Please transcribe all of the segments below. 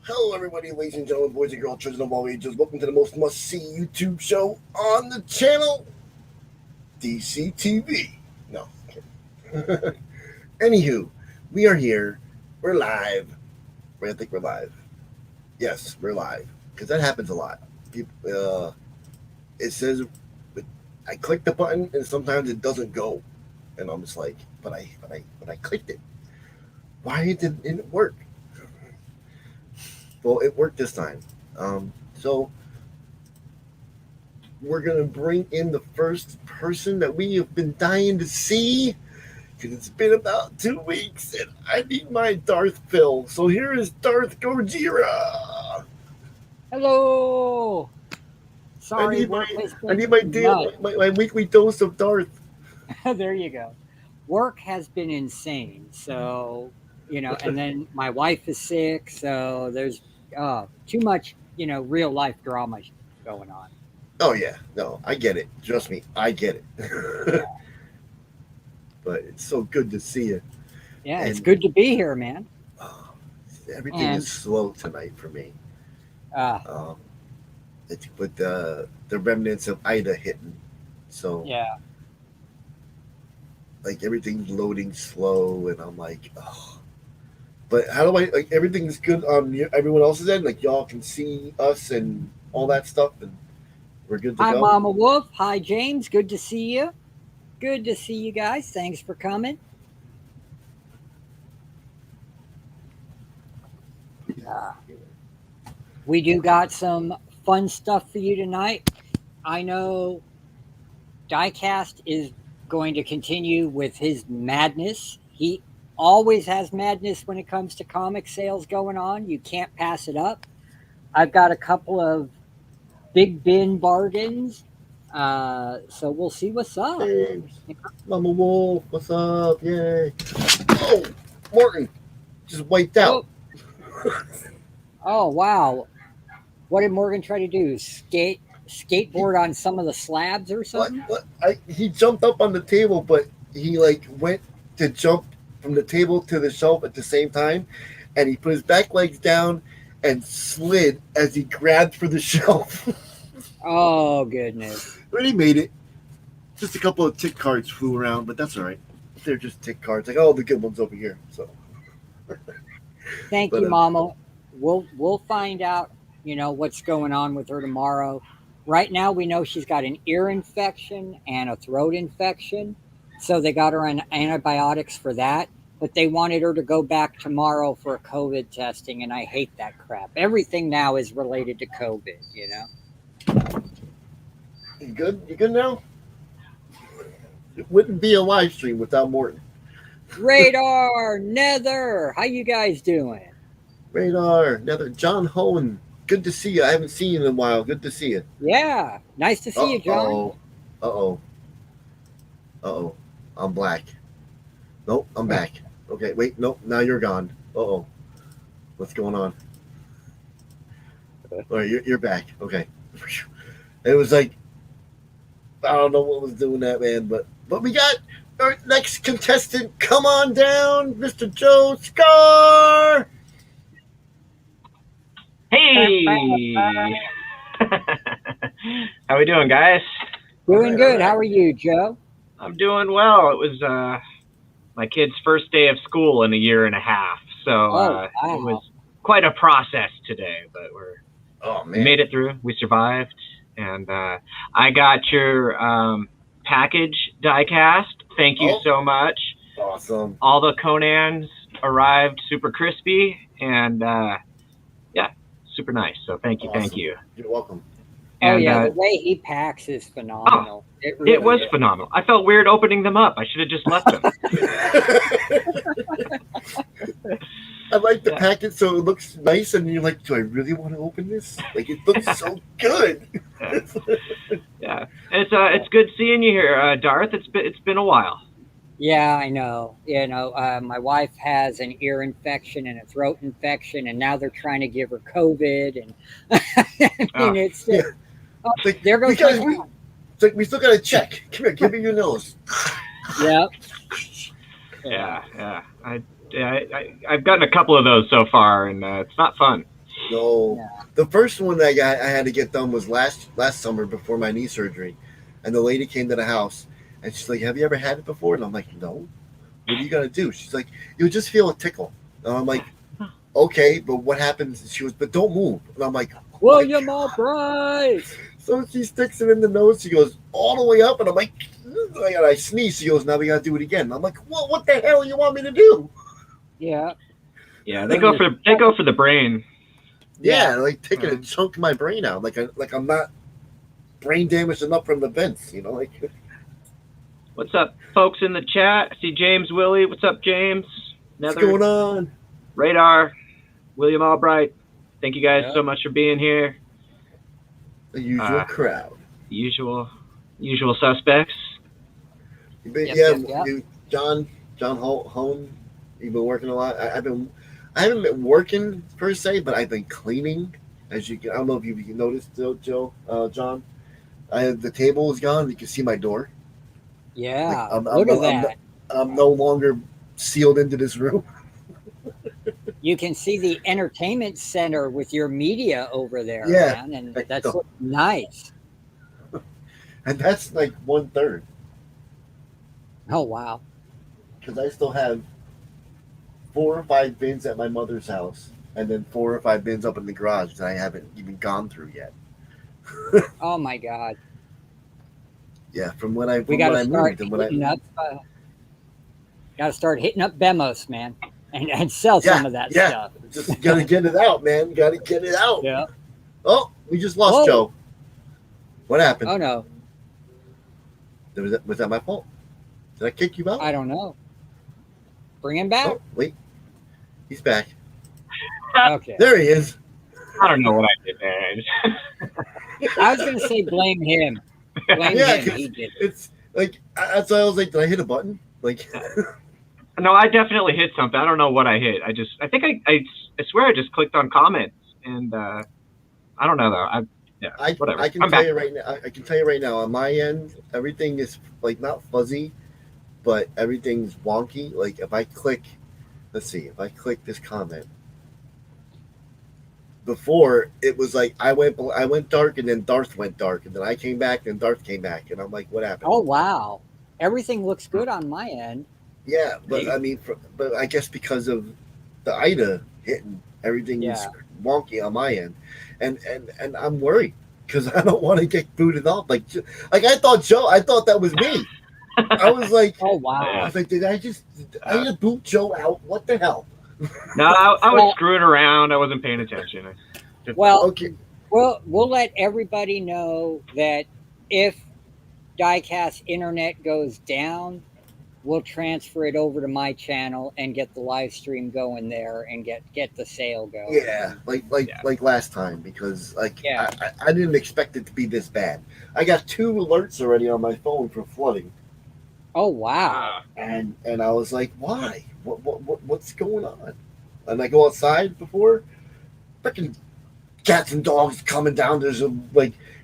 Hello, everybody, ladies and gentlemen, boys and girls, children of all ages. Welcome to the most must-see YouTube show on the channel, DCTV. No, anywho, we are here. We're live. I think we're live. Yes, we're live because that happens a lot. People, it says, I click the button and sometimes it doesn't go, and I'm just like, but I clicked it. Why didn't it work? Well, it worked this time. So we're gonna bring in the first person that we have been dying to see because it's been about 2 weeks and I need my Darth fill. So here is Darth Gojira. Hello. Sorry, I need my weekly dose of Darth. There you go. Work has been insane. So, and then my wife is sick. So there's too much, real life drama going on. Oh yeah, no, I get it. Trust me, I get it. But it's so good to see you. Yeah, it's good to be here, man. Everything is slow tonight for me. It's with the remnants of Ida hitting, so yeah, like everything's loading slow, and I'm like, oh. But how do I like everything's good on everyone else's end? Like y'all can see us and all that stuff, and we're good to go. Hi, go. Mama Wolf. Hi, James. Good to see you. Good to see you guys. Thanks for coming. We do got some fun stuff for you tonight. I know Diecast is going to continue with his madness. He always has madness when it comes to comic sales going on. You can't pass it up. I've got a couple of big bin bargains. So we'll see what's up. Hey, Mama Wolf, what's up? Yay. Oh, Morton just wiped out. Oh, wow. What did Morgan try to do? Skateboard on some of the slabs or something? He jumped up on the table, but he went to jump from the table to the shelf at the same time, and he put his back legs down and slid as he grabbed for the shelf. Oh, goodness. But he made it. Just a couple of tick cards flew around, but that's all right. They're just tick cards. Like, oh, the good one's over here. So, thank you, Mama. We'll find out, what's going on with her tomorrow. Right now, we know she's got an ear infection and a throat infection. So they got her on antibiotics for that. But they wanted her to go back tomorrow for COVID testing, and I hate that crap. Everything now is related to COVID, You good? You good now? It wouldn't be a live stream without Morton. Radar, Nether, how you guys doing? Radar, Nether, John Hohen, good to see you. I haven't seen you in a while. Good to see you. Yeah, nice to see you, John. Uh-oh. I'm black. Nope, I'm back. Okay, wait, nope, now you're gone. Uh-oh. What's going on? All right, you're back. Okay. It was like, I don't know what was doing that, man, but we got our next contestant. Come on down, Mr. Joe Scar. Hey! How we doing, guys? Doing good. How are you, Joe? I'm doing well. It was my kid's first day of school in a year and a half, so It was quite a process today, but we made it through. We survived, and I got your package, Diecast. Thank you so much. Awesome. All the Conans arrived super crispy, and super nice. So thank you, Thank you. You're welcome. And, the way he packs is phenomenal. It was phenomenal. I felt weird opening them up. I should have just left them. I like the packet so it looks nice, and you're like, do I really want to open this? Like, it looks so good. Yeah. It's good seeing you here, Darth. It's been a while. Yeah, I know. My wife has an ear infection and a throat infection, and now they're trying to give her COVID. And it's there goes my hand. It's like we still got to check. Come here, give me your nose. Yep. Yeah. I've gotten a couple of those so far, and it's not fun. No. Yeah. The first one that I had to get done was last summer before my knee surgery, and the lady came to the house and she's like, "Have you ever had it before?" And I'm like, "No." What are you gonna do? She's like, "You'll just feel a tickle." And I'm like, "Okay, but what happens?" She goes, "But don't move." And I'm like, "Oh William Albright. So she sticks it in the nose. She goes all the way up, and I'm like, and I sneeze. She goes, "Now we gotta do it again." And I'm like, "Well, what the hell you want me to do?" Yeah. Yeah, they go for the brain. Yeah, like taking a chunk of my brain out. Like I'm not brain damaged enough from the vents, you know. Like, what's up, folks in the chat? I see James Willie. What's up, James? What's going on? Radar, William Albright. Thank you guys so much for being here. The usual crowd. Usual suspects. You, John Hone. You've been working a lot. I haven't been working per se, but I've been cleaning. As you can, I don't know if you noticed, Joe, John. The table is gone. You can see my door. Yeah, look at that. I'm no longer sealed into this room. You can see the entertainment center with your media over there, man, and that's nice. And that's like 1/3. Oh, wow. Because I still have 4 or 5 bins at my mother's house, and then 4 or 5 bins up in the garage that I haven't even gone through yet. Oh my God! Yeah, from when I got to start hitting up Bemos, man, and sell some of that stuff. Just gotta get it out, man. Gotta get it out. Yeah. Oh, we just lost Joe. What happened? Oh no. Was that my fault? Did I kick you out? I don't know. Bring him back. Oh, wait. He's back. Okay. There he is. I don't know what I did there. I was going to say blame him. Blame him. He did. It's like, that's why I was like, did I hit a button? Like, no, I definitely hit something. I don't know what I hit. I think I swear I just clicked on comments, and I don't know though. Whatever. I can tell you right now. I can tell you right now. On my end, everything is like not fuzzy, but everything's wonky. Like if I click, let's see, if I click this comment, before it was like I went dark and then Darth went dark and then I came back and Darth came back and I'm like, what happened? Oh wow, everything looks good on my end. Yeah, but I mean, but I guess because of the Ida hitting, everything is wonky on my end, and I'm worried because I don't want to get booted off. Like I thought that was me. I was like, oh wow. I was like, did I just boot Joe out? What the hell? No, I was screwing around. I wasn't paying attention. Okay. Well, we'll let everybody know that if Diecast internet goes down, we'll transfer it over to my channel and get the live stream going there and get the sale going. Yeah, like last time, because I didn't expect it to be this bad. I got 2 alerts already on my phone for flooding. Oh wow! And I was like, why? What's going on? And I go outside before, freaking cats and dogs coming down. There's a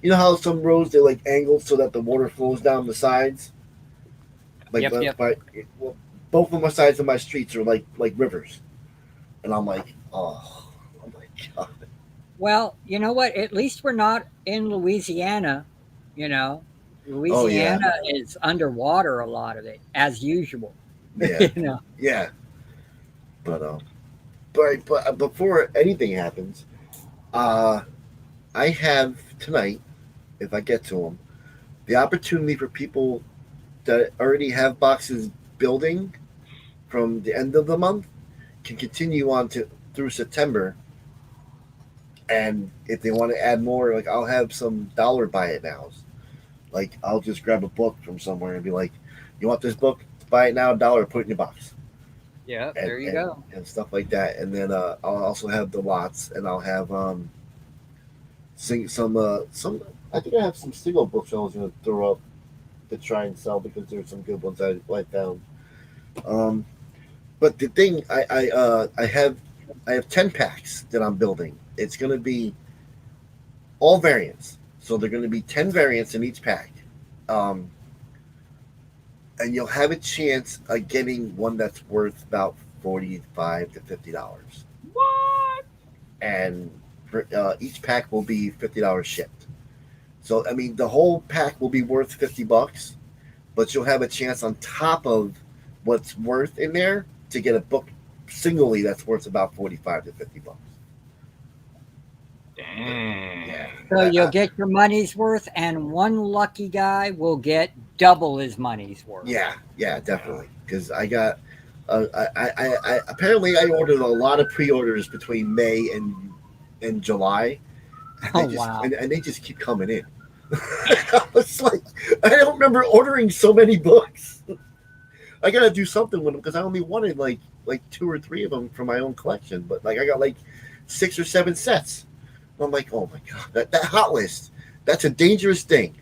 you know how some roads they like angled so that the water flows down the sides. Both of my sides of my streets are like rivers, and I'm like, oh my God. Well, you know what? At least we're not in Louisiana. You know, Louisiana is underwater a lot of it, as usual. Yeah. You know. Yeah. But before anything happens, I have tonight, if I get to them, the opportunity for people that already have boxes building from the end of the month can continue on through September. And if they want to add more, like I'll have some dollar buy it nows. Like I'll just grab a book from somewhere and be like, "You want this book? Buy it now, $1, put it in your box." Yeah, there you go. And stuff like that. And then I'll also have the lots, and I'll have some. I think I have some single books I was going to throw up to try and sell because there's some good ones I found. But the thing I have 10 packs that I'm building. It's going to be all variants, so they're going to be 10 variants in each pack, and you'll have a chance of getting one that's worth about $45 to $50. What? And each pack will be $50 shipped. So I mean, the whole pack will be worth $50, but you'll have a chance on top of what's worth in there to get a book singly that's worth about $45 to $50. Dang. Yeah. So you'll get your money's worth, and one lucky guy will get double his money's worth. Yeah, definitely. Because I got, I apparently I ordered a lot of pre-orders between May and July. And they just keep coming in. I was like, I don't remember ordering so many books. I gotta do something with them because I only wanted like 2 or 3 of them for my own collection, but like I got like 6 or 7 sets. I'm like, oh my god, that hot list, that's a dangerous thing.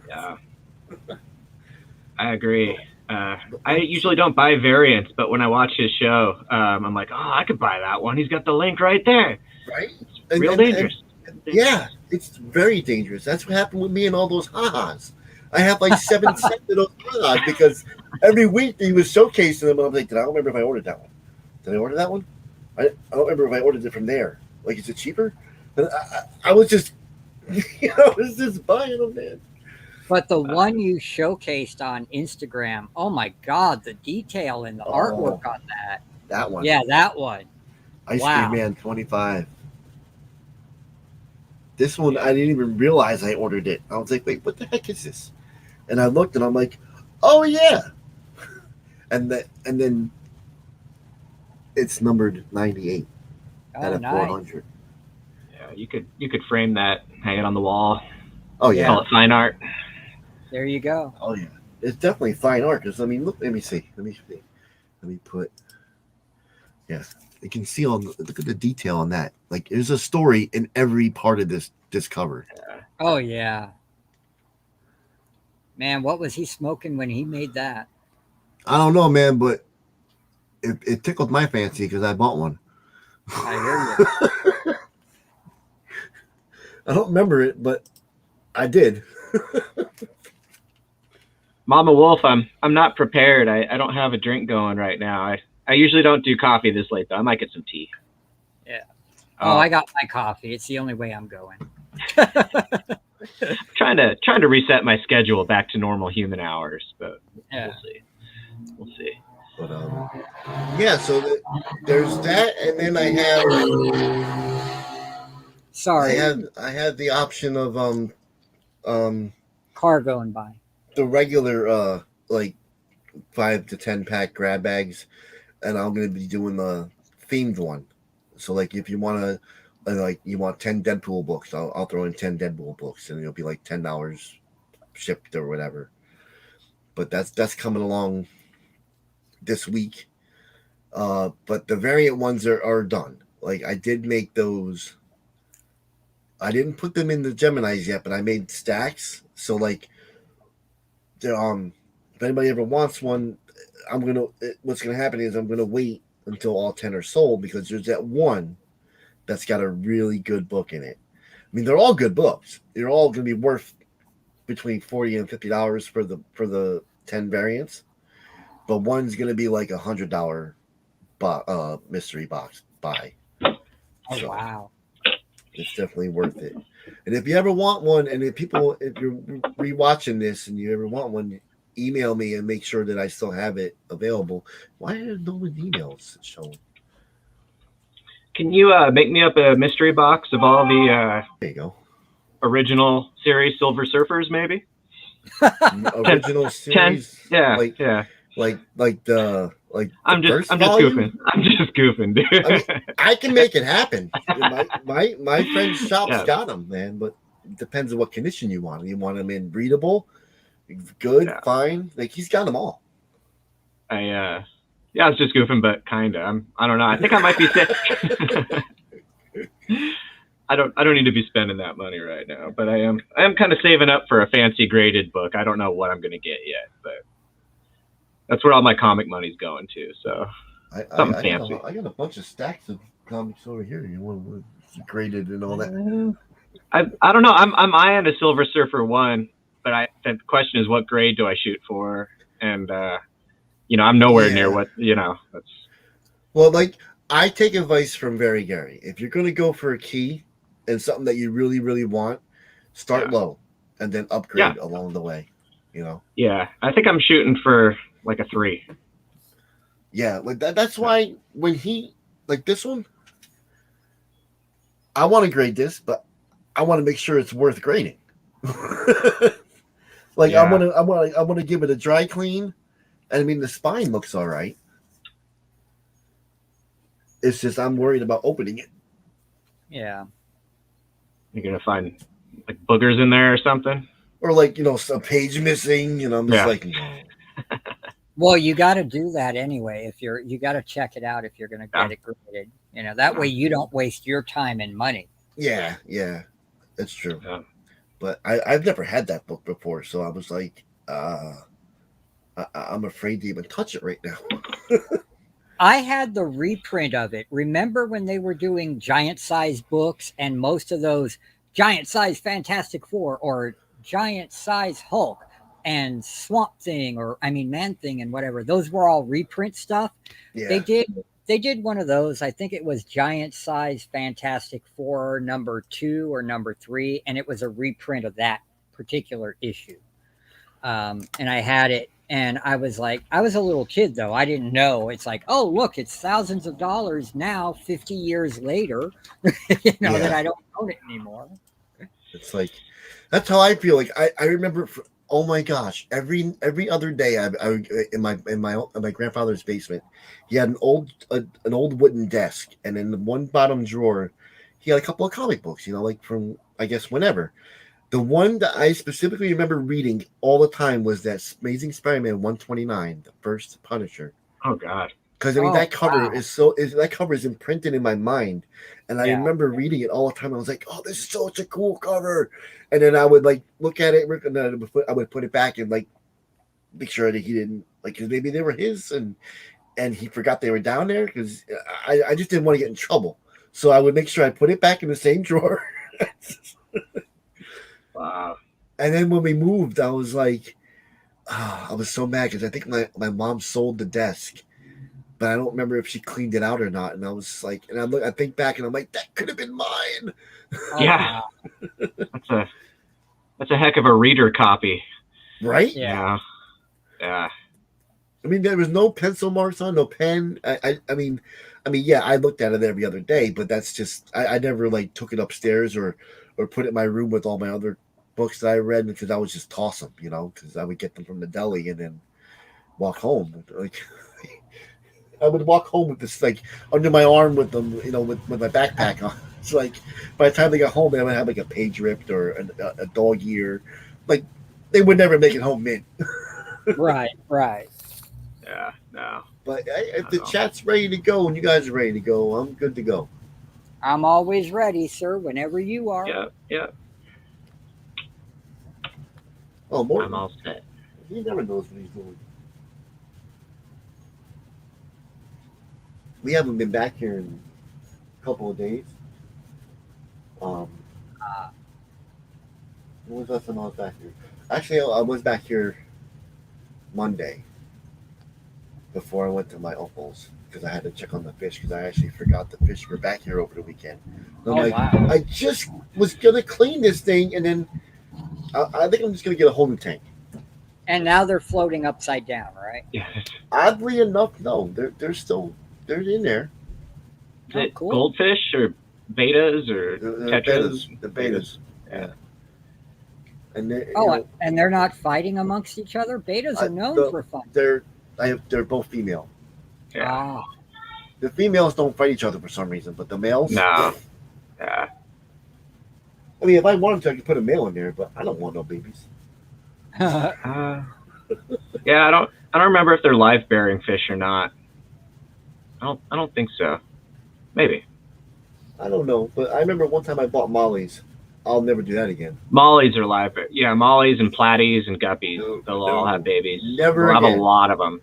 Yeah, I agree. I usually don't buy variants, but when I watch his show, I'm like, oh, I could buy that one. He's got the link right there. Right? It's real dangerous. Yeah, it's very dangerous. That's what happened with me and all those ha-has. I have like 7 sets of those ha-has because every week he was showcasing them. And I'm like, I don't remember if I ordered that one. Did I order that one? I don't remember if I ordered it from there. Like, is it cheaper? And I was just, I was just buying them, man. But the one you showcased on Instagram, oh my god, the detail and the artwork on that. That one. Yeah, that one. Ice Cream Man 25. This one, I didn't even realize I ordered it. I was like, wait, what the heck is this? And I looked and I'm like, oh yeah. And then it's numbered 98 out of 400. Yeah, you could frame that, hang it on the wall. Oh yeah. Call it fine art. There you go. Oh yeah. It's definitely fine art because I mean, look, let me see. Let me put. Yeah, you can see look at the detail on that. Like, there's a story in every part of this cover. Oh yeah. Man, what was he smoking when he made that? I don't know, man, but it tickled my fancy because I bought one. I hear you. I don't remember it, but I did. Mama Wolf, I'm not prepared. I don't have a drink going right now. I usually don't do coffee this late, though. I might get some tea. Yeah. Oh, I got my coffee. It's the only way I'm going. trying to reset my schedule back to normal human hours, but yeah. We'll see. But yeah. So there's that, and then I have. Sorry. I had the option of car going by. The regular like 5 to 10 pack grab bags, and I'm gonna be doing the themed one. So like if you want to like you want 10 Deadpool books, I'll throw in 10 Deadpool books, and it'll be like $10 shipped or whatever. But that's coming along this week. But the variant ones are done. Like I did make those. I didn't put them in the Geminis yet, but I made stacks. So like, if anybody ever wants one, what's gonna happen is I'm gonna wait until all 10 are sold because there's that one that's got a really good book in it. I mean, they're all good books. They're all gonna be worth between $40 and $50 for the 10 variants, but one's gonna be like $100 mystery box buy. Oh wow. It's definitely worth it. And if you ever want one, and if you're rewatching this and you ever want one, email me and make sure that I still have it available. Why are no one emails showing? Can you make me up a mystery box of all the there you go. Original series Silver Surfers, maybe? Original series? 10? Yeah, I'm just goofing. I'm just goofing, dude. I mean, I can make it happen. My friend's shop's got them, man. But it depends on what condition you want. You want them in readable, good, fine. Like he's got them all. I was just goofing, but kinda. I don't know. I think I might be sick. I don't need to be spending that money right now, but I am kind of saving up for a fancy graded book. I don't know what I'm gonna get yet, but that's where all my comic money's going to. So something fancy. I got a bunch of stacks of comics over here. You want graded and all that? I don't know. I'm eyeing a Silver Surfer 1, but the question is, what grade do I shoot for? And I'm nowhere near what that's. Well, like I take advice from Very Gary. If you're going to go for a key and something that you really, really want, start low and then upgrade along the way. You know? Yeah, I think I'm shooting for like a 3. Yeah, like that's why when he like this one, I want to grade this, but I want to make sure it's worth grading. Like I want to give it a dry clean, and I mean the spine looks all right. It's just I'm worried about opening it. Yeah. You're gonna find like boogers in there or something, or like a page missing. I'm just like. No. Well, you got to do that anyway. If you got to check it out if you're going to get it graded. That way you don't waste your time and money. Yeah, that's true. Yeah. But I've never had that book before, so I was like, I'm afraid to even touch it right now. I had the reprint of it. Remember when they were doing giant size books and most of those giant size Fantastic Four or giant size Hulk and Swamp Thing or Man-Thing and whatever, those were all reprint stuff. Yeah. They did one of those. I think it was giant size Fantastic Four #2 or #3, and it was a reprint of that particular issue. And I had it, and I was like, I was a little kid though. I didn't know. It's like, oh look, it's thousands of dollars now, 50 years later, that I don't own it anymore. It's like, that's how I feel. Like I remember. Oh my gosh! Every other day, I in my grandfather's basement, he had an old wooden desk, and in the one bottom drawer, he had a couple of comic books. Like from I guess whenever. The one that I specifically remember reading all the time was that Amazing Spider-Man 129, the first Punisher. Oh God! Because that cover that cover is imprinted in my mind, and I remember reading it all the time. I was like, "Oh, this is such a cool cover," and then I would like look at it, and then I would put it back and like make sure that he didn't because maybe they were his, and he forgot they were down there because I just didn't want to get in trouble, so I would make sure I put it back in the same drawer. Wow! And then when we moved, I was like, I was so mad because I think my mom sold the desk. But I don't remember if she cleaned it out or not. And I was like, and I think back and I'm like, that could have been mine. Yeah. That's a heck of a reader copy. Right? Yeah. Yeah. I mean, there was no pencil marks on, no pen. I mean, yeah, I looked at it every other day, but that's just, I never like took it upstairs or put it in my room with all my other books that I read because I would just toss them, because I would get them from the deli and then walk home. Like, I would walk home with this like under my arm with them, with my backpack on. It's like by the time they got home, they would have like a page ripped or a dog ear. Like they would never make it home mint. Right. Yeah, no. But if the chat's ready to go and you guys are ready to go, I'm good to go. I'm always ready, sir. Whenever you are. Yeah. Oh, Morton. I'm all set. He never knows what he's doing. We haven't been back here in a couple of days. When was the last time I was back here? Actually, I was back here Monday before I went to my uncle's because I had to check on the fish because I actually forgot the fish were back here over the weekend. Wow. I just was going to clean this thing and then I think I'm just going to get a whole new tank. And now they're floating upside down, right? Yeah. Oddly enough, no. They're still... They're in there. Is it cool. Goldfish or betas or tetras? The betas. Yeah. And and they're not fighting amongst each other. Betas are known for fighting. They're both female. Yeah. The females don't fight each other for some reason, but the males. No. Yeah. I mean, if I wanted to, I could put a male in there, but I don't want no babies. Yeah, I don't remember if they're live bearing fish or not. I don't think so. Maybe. I don't know, but I remember one time I bought mollies. I'll never do that again. Mollies are live. Yeah, mollies and platies and guppies. They'll all have babies. Never again. Have a lot of them.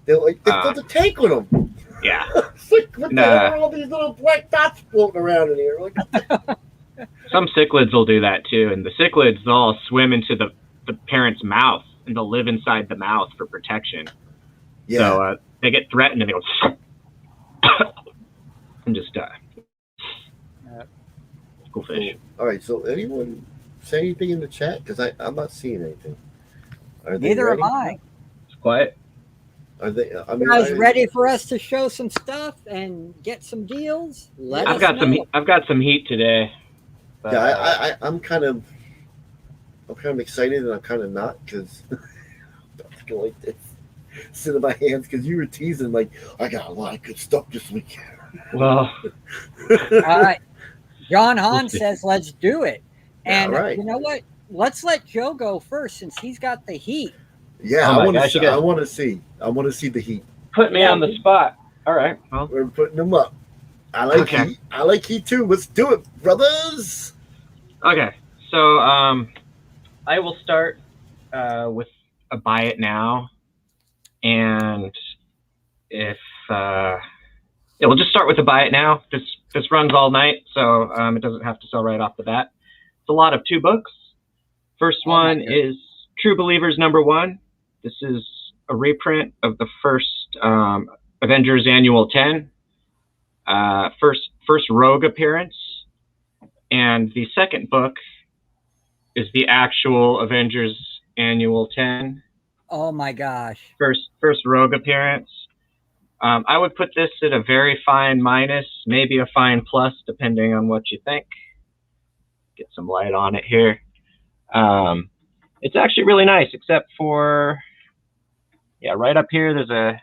They filled the tank with them. Yeah. Like, what the hell are all these little black dots floating around in here? Like, some cichlids will do that too, and the cichlids they'll all swim into the parent's mouth and they'll live inside the mouth for protection. Yeah. So they get threatened and they go. and just cool fish. All right, so anyone say anything in the chat? Because I'm not seeing anything. Are they Neither ready? am I. It's quiet. Are they? You guys ready for us to show some stuff and get some deals? I've got some heat today. But, yeah, I'm kind of excited and I'm kind of not because I go like this, sit in my hands because you were teasing like I got a lot of good stuff this week. Well, all right. John Hahn says let's do it, and right. You know what? Let's let Joe go first since he's got the heat. Yeah, I want to see the heat. Put me on the spot. All right. Well, we're putting them up. I like heat. I like heat too. Let's do it, brothers. Okay. So I will start with a buy it now, and if we'll just start with a buy it now. This runs all night, so it doesn't have to sell right off the bat. It's a lot of 2 books. First one is True Believers #1. This is a reprint of the first Avengers Annual 10, first Rogue appearance, and the second book is the actual Avengers Annual 10. Oh my gosh! First Rogue appearance. I would put this at a very fine minus, maybe a fine plus, depending on what you think. Get some light on it here. It's actually really nice, except for, right up here, there's a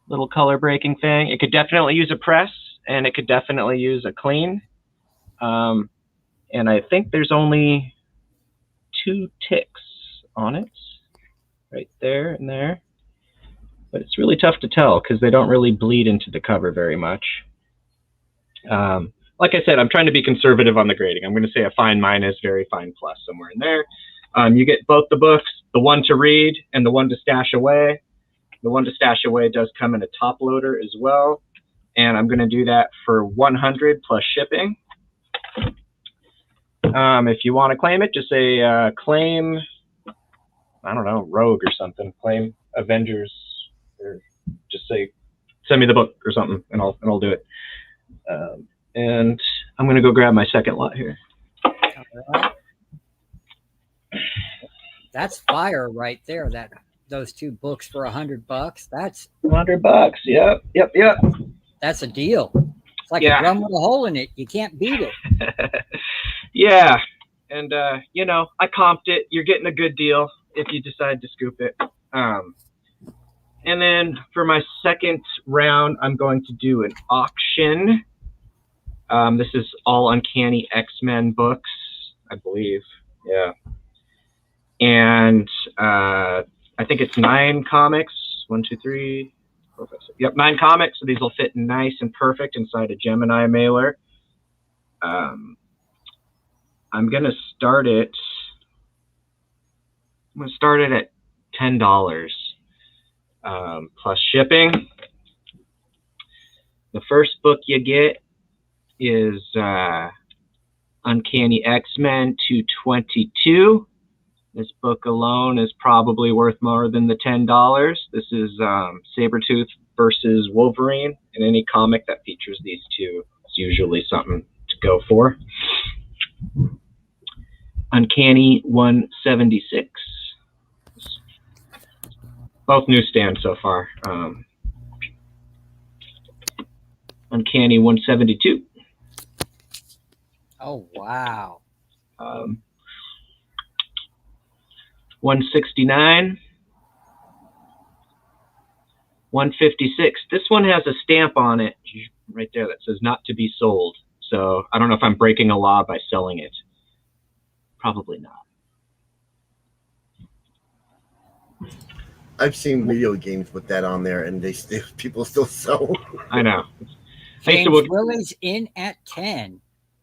little color breaking thing. It could definitely use a press, and it could definitely use a clean. And I think there's only 2 ticks on it, right there and there. But it's really tough to tell because they don't really bleed into the cover very much. Like I said, I'm trying to be conservative on the grading. I'm going to say a fine minus, very fine plus, somewhere in there. You get both the books, the one to read and the one to stash away. The one to stash away does come in a top loader as well. And I'm going to do that for $100 plus shipping. If you want to claim it, just say claim, I don't know, Rogue or something. Claim Avengers, or just say send me the book or something, and I'll do it. And I'm going to go grab my second lot here. That's fire right there. Those 2 books for $100. That's $100. Yep. That's a deal. It's like a drum with a hole in it. You can't beat it. Yeah. And, I comped it. You're getting a good deal if you decide to scoop it. And then for my second round, I'm going to do an auction. This is all Uncanny X-Men books, I believe. Yeah. And I think it's 9 comics. 1, 2, 3, 4, 5, 6. Yep, 9 comics. So these will fit nice and perfect inside a Gemini mailer. I'm gonna start it. At $10 plus shipping. The first book you get is Uncanny X-Men 222. This book alone is probably worth more than the $10. This is Sabretooth versus Wolverine. In any comic that features these two, it's usually something to go for. Uncanny 176. Both newsstands so far. Uncanny 172. Oh, wow. 169. 156. This one has a stamp on it right there that says not to be sold. So I don't know if I'm breaking a law by selling it. Probably not. I've seen video games with that on there, and people still sell. I know. James Willie's in at 10.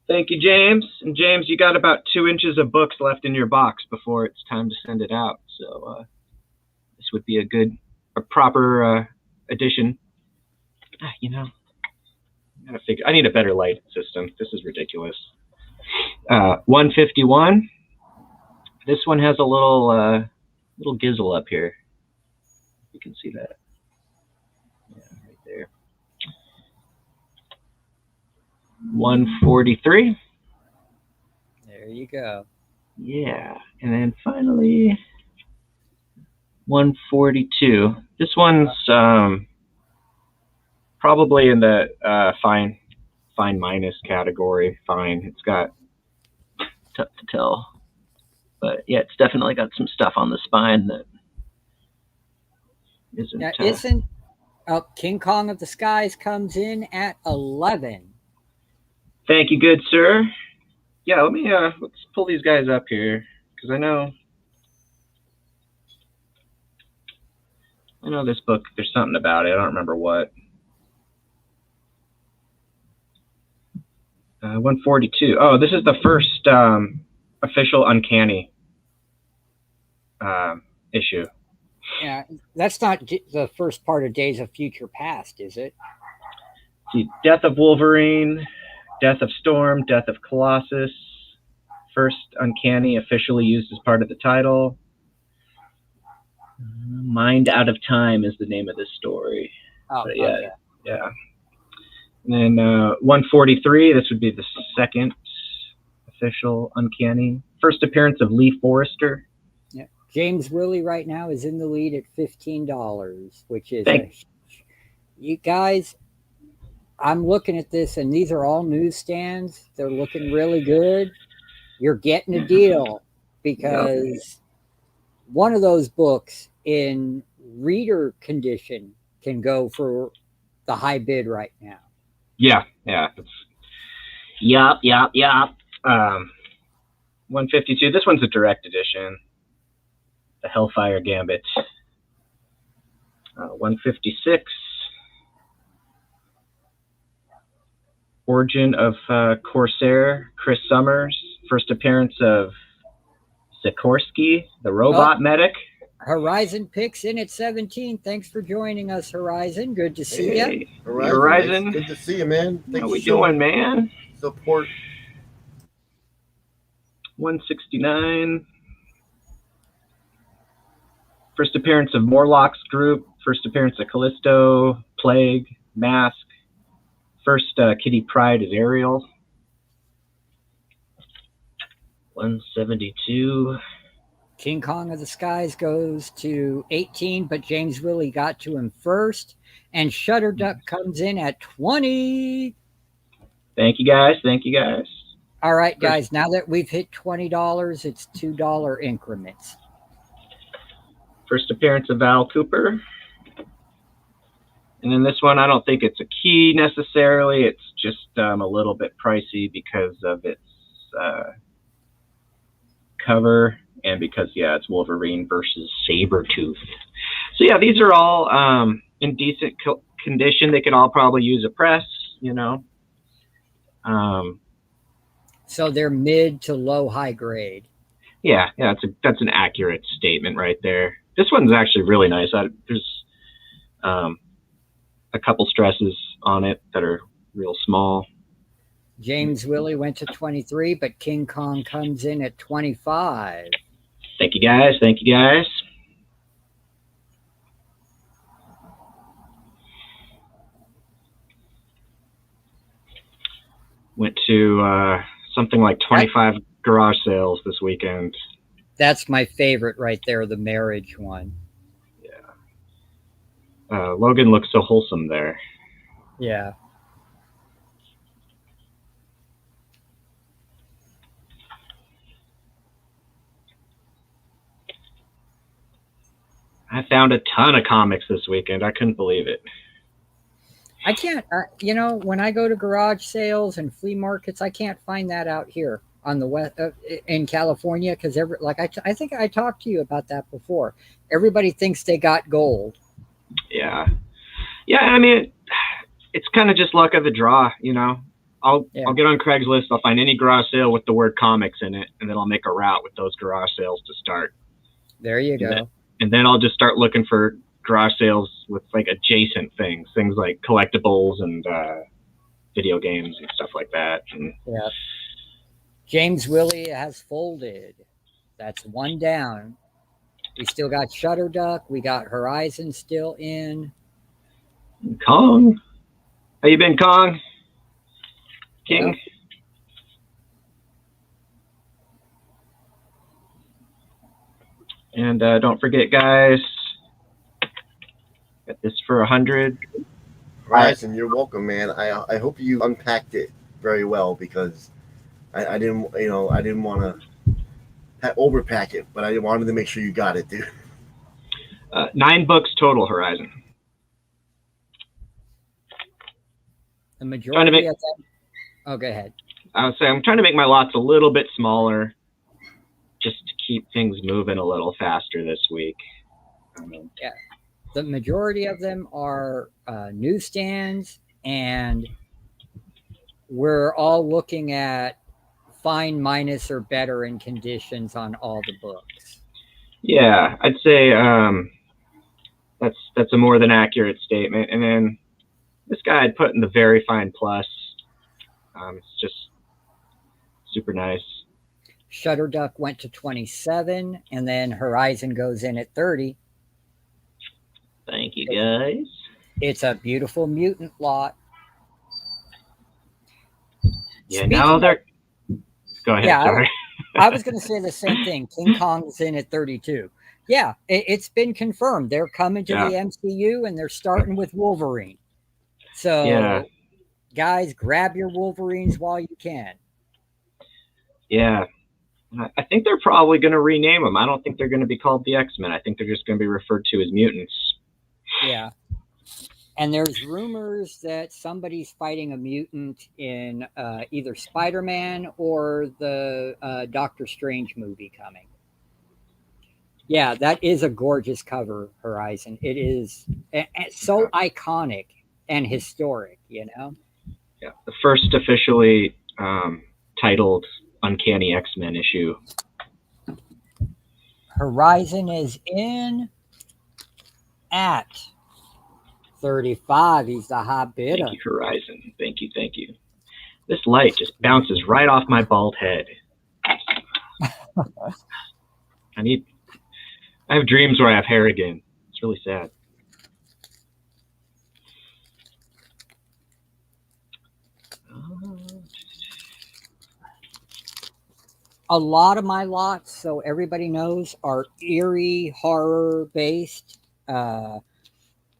Thank you, James. And James, you got about 2 inches of books left in your box before it's time to send it out. So this would be a proper addition. I need a better light system. This is ridiculous. 151. This one has a little gizzle up here. You can see that. Yeah, right there. 143. There you go. Yeah, and then finally 142. This one's probably in the fine minus category. Fine. It's got tough to tell, but yeah, it's definitely got some stuff on the spine that isn't. Now, King Kong of the Skies comes in at 11. Thank you, good sir. Yeah, let me let's pull these guys up here because I know this book. There's something about it. I don't remember what. 142. Oh, this is the first official Uncanny issue. Yeah, that's not the first part of Days of Future Past, is it? See, Death of Wolverine, Death of Storm, Death of Colossus. First Uncanny officially used as part of the title. Mind Out of Time is the name of this story. Oh, but yeah, okay. Yeah. And then 143, this would be the second official Uncanny. First appearance of Lee Forrester. Yeah. James Willie right now is in the lead at $15, which is you guys, I'm looking at this and these are all newsstands. They're looking really good. You're getting a deal because one of those books in reader condition can go for the high bid right now. Yeah. Yup. 152. This one's a direct edition. The Hellfire Gambit. 156. Origin of Corsair, Chris Summers. First appearance of Sikorsky, the robot medic. Horizon picks in at 17. Thanks for joining us, Horizon. Good to see you. Horizon. Good to see you, man. How we doing, man? Support. 169. First appearance of Morlock's group. First appearance of Callisto, Plague, Mask. First Kitty Pryde as Ariel. 172. King Kong of the Skies goes to 18, but James Willie got to him first. And Shudderduck comes in at 20. Thank you, guys. All right, guys. Now that we've hit $20, it's $2 increments. First appearance of Val Cooper. And then this one, I don't think it's a key necessarily. It's just a little bit pricey because of its cover and because, it's Wolverine versus Sabretooth. So, these are all in decent condition. They could all probably use a press, So they're mid to low high grade. Yeah, that's an accurate statement right there. This one's actually really nice. There's a couple stresses on it that are real small. James Willie went to 23, but King Kong comes in at 25. Thank you, guys. Went to something like 25 garage sales this weekend. That's my favorite right there, the marriage one. Yeah. Logan looks so wholesome there. Yeah. I found a ton of comics this weekend. I couldn't believe it. I can't, when I go to garage sales and flea markets, I can't find that out here on the west in California because I think I talked to you about that before. Everybody thinks they got gold. Yeah. I mean, it's kind of just luck of the draw, I'll get on Craigslist. I'll find any garage sale with the word comics in it, and then I'll make a route with those garage sales to start. There you go. And then I'll just start looking for garage sales with like adjacent things like collectibles and video games and stuff like that. And James Willie has folded. That's one down. We still got Shudderduck. We got Horizon still in. Kong. How you been, Kong? King. And don't forget, guys, got this for 100. Horizon, you're welcome, man. I hope you unpacked it very well, because I didn't want to overpack it, but I wanted to make sure you got it, dude. 9 books total, Horizon. The majority of them. Oh, go ahead. I would say I'm trying to make my lots a little bit smaller, just to keep things moving a little faster this week. Yeah, the majority of them are newsstands, and we're all looking at fine, minus, or better in conditions on all the books. Yeah, I'd say that's a more than accurate statement. And then this guy I'd put in the very fine plus. It's just super nice. Shutterduck went to 27, and then Horizon goes in at 30. Thank you, guys. It's a beautiful mutant lot. Yeah, now they're... Go ahead, sorry. I was going to say the same thing. King Kong's in at 32. Yeah, it's been confirmed. They're coming to the MCU, and they're starting with Wolverine. So, guys, grab your Wolverines while you can. Yeah. I think they're probably going to rename them. I don't think they're going to be called the X-Men. I think they're just going to be referred to as mutants. Yeah. And there's rumors that somebody's fighting a mutant in either Spider-Man or the Doctor Strange movie coming. Yeah, that is a gorgeous cover, Horizon. It is so iconic and historic, you know? Yeah, the first officially titled Uncanny X-Men issue. Horizon is in at 35. He's the hot bidder. Thank you, Horizon. Thank you, thank you. This light just bounces right off my bald head. I have dreams where I have hair again. It's really sad. A lot of my lots, so everybody knows, are eerie horror based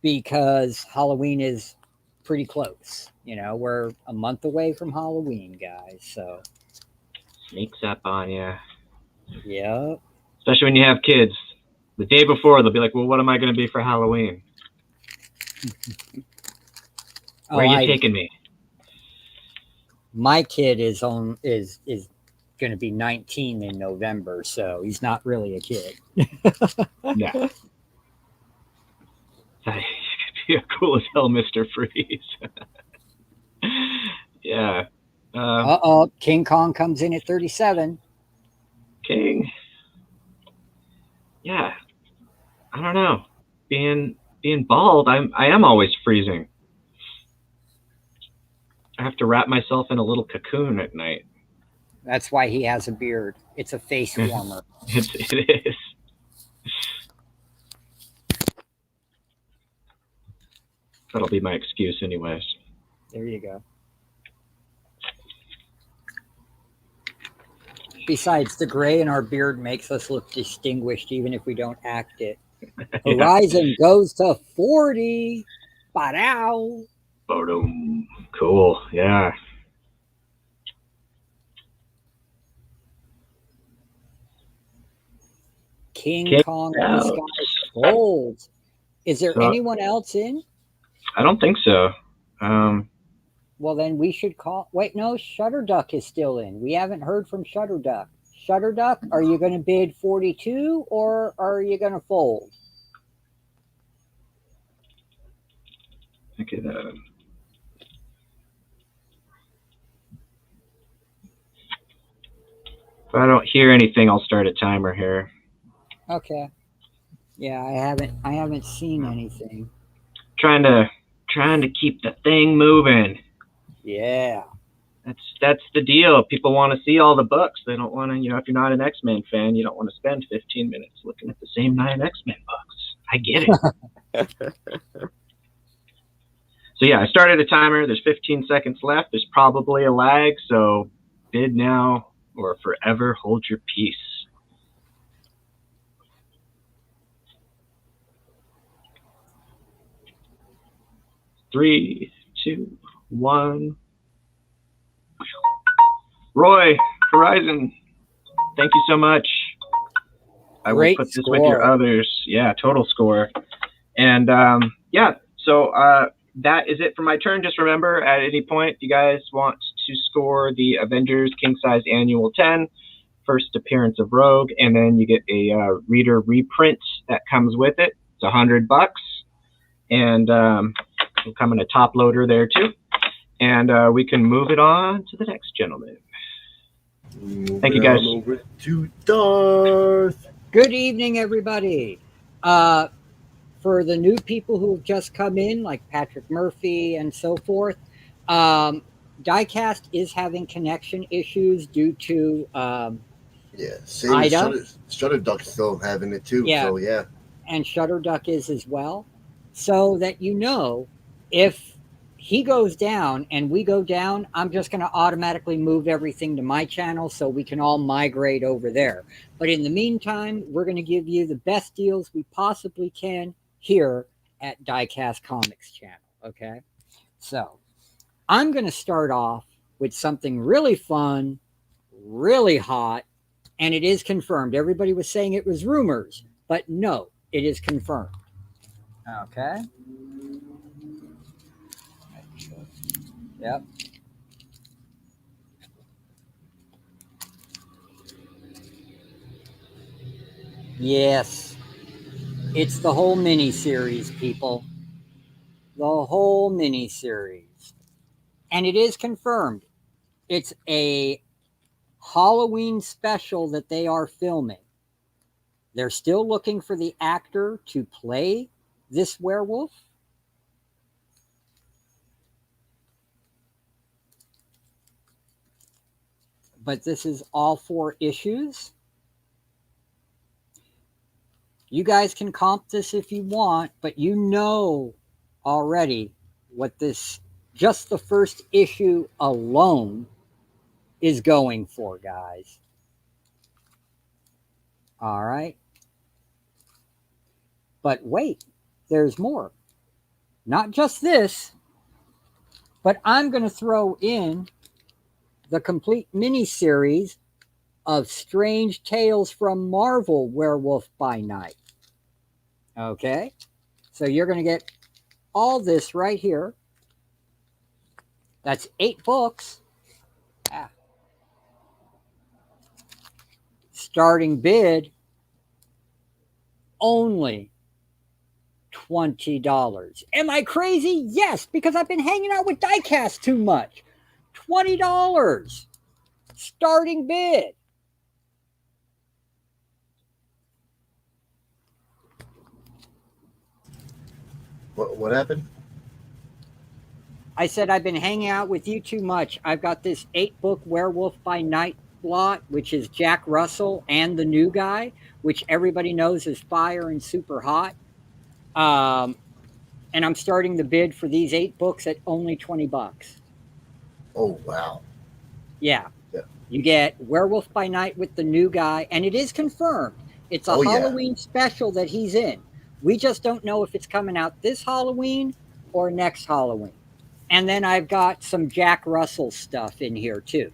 because Halloween is pretty close. You know, we're a month away from Halloween, guys. So sneaks up on you. Yeah. Especially when you have kids. The day before, they'll be like, "Well, what am I going to be for Halloween? Where are you taking me?" My kid is going to be 19 in November, so he's not really a kid. Yeah. You'd be a cool as hell Mr. Freeze. Yeah. King Kong comes in at 37. King. Yeah. I don't know. Being bald, I am always freezing. I have to wrap myself in a little cocoon at night. That's why he has a beard. It's a face warmer. It is. That'll be my excuse anyways. There you go. Besides, the gray in our beard makes us look distinguished even if we don't act it. Yeah. Horizon goes to 40. Ba-dow. Boom. Cool. Yeah. King Kong in the Sky Gold. Is there anyone else in? I don't think so. Well, then we should call. Wait, no, Shutterduck is still in. We haven't heard from Shutterduck. Shutterduck, are you going to bid 42 or are you going to fold? Okay, if I don't hear anything, I'll start a timer here. Okay. Yeah, I haven't seen anything. Trying to keep the thing moving. Yeah. That's the deal. People want to see all the books. They don't want to, if you're not an X-Men fan, you don't want to spend 15 minutes looking at the same 9 X-Men books. I get it. So So yeah, I started a timer. There's 15 seconds left. There's probably a lag, so bid now or forever hold your peace. Three, two, one. Roy, Horizon, thank you so much. I will put this with your others. Yeah, total score. And yeah, so that is it for my turn. Just remember, at any point you guys want to score the Avengers King Size Annual 10, first appearance of Rogue, and then you get a reader reprint that comes with it. It's $100, and will come in a top loader there too. And we can move it on to the next gentleman. Thank you, guys. Over to Darth. Good evening, everybody. For the new people who have just come in, like Patrick Murphy and so forth, Diecast is having connection issues due to Shutterduck's still having it too. Yeah. So yeah. And Shutterduck is as well. So that you know, if he goes down and we go down, I'm just going to automatically move everything to my channel so we can all migrate over there. But in the meantime, we're going to give you the best deals we possibly can here at Diecast Comics channel. Okay. So I'm going to start off with something really fun, really hot, and it is confirmed. Everybody was saying it was rumors, but no, it is confirmed. Okay. Yep. Yes. It's the whole mini-series, people. The whole mini-series. And it is confirmed. It's a Halloween special that they are filming. They're still looking for the actor to play this werewolf. But this is all 4 issues. You guys can comp this if you want, but you know already what this, just the first issue alone, is going for, guys. All right. But wait, there's more. Not just this, but I'm going to throw in the complete mini-series of Strange Tales from Marvel Werewolf by Night. Okay? So you're going to get all this right here. That's 8 books. Ah. Starting bid, only $20. Am I crazy? Yes, because I've been hanging out with Diecast too much. $20. Starting bid. What happened? I said I've been hanging out with you too much. I've got this 8-book Werewolf by Night lot, which is Jack Russell and the new guy, which everybody knows is fire and super hot. And I'm starting the bid for these 8 books at only $20. Oh, wow. Yeah. You get Werewolf by Night with the new guy, and it is confirmed. It's a Halloween special that he's in. We just don't know if it's coming out this Halloween or next Halloween. And then I've got some Jack Russell stuff in here too.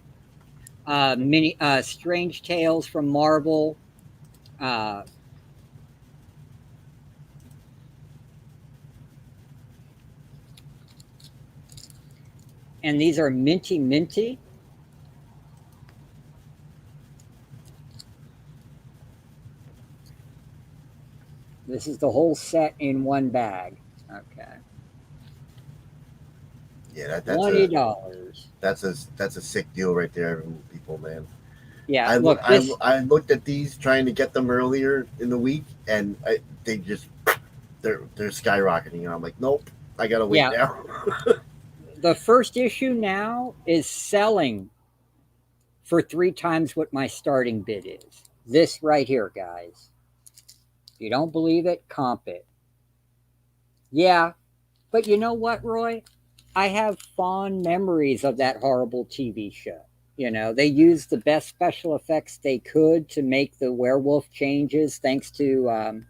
Strange Tales from Marvel. And these are minty. This is the whole set in one bag. Okay. Yeah, that's $20. That's a sick deal right there, people, man. Yeah, I looked at these trying to get them earlier in the week, and they're skyrocketing. And I'm like, nope, I gotta wait now. The first issue now is selling for 3 times what my starting bid is. This right here, guys. If you don't believe it, comp it. Yeah, but you know what, Roy? I have fond memories of that horrible TV show. You know, they used the best special effects they could to make the werewolf changes, thanks to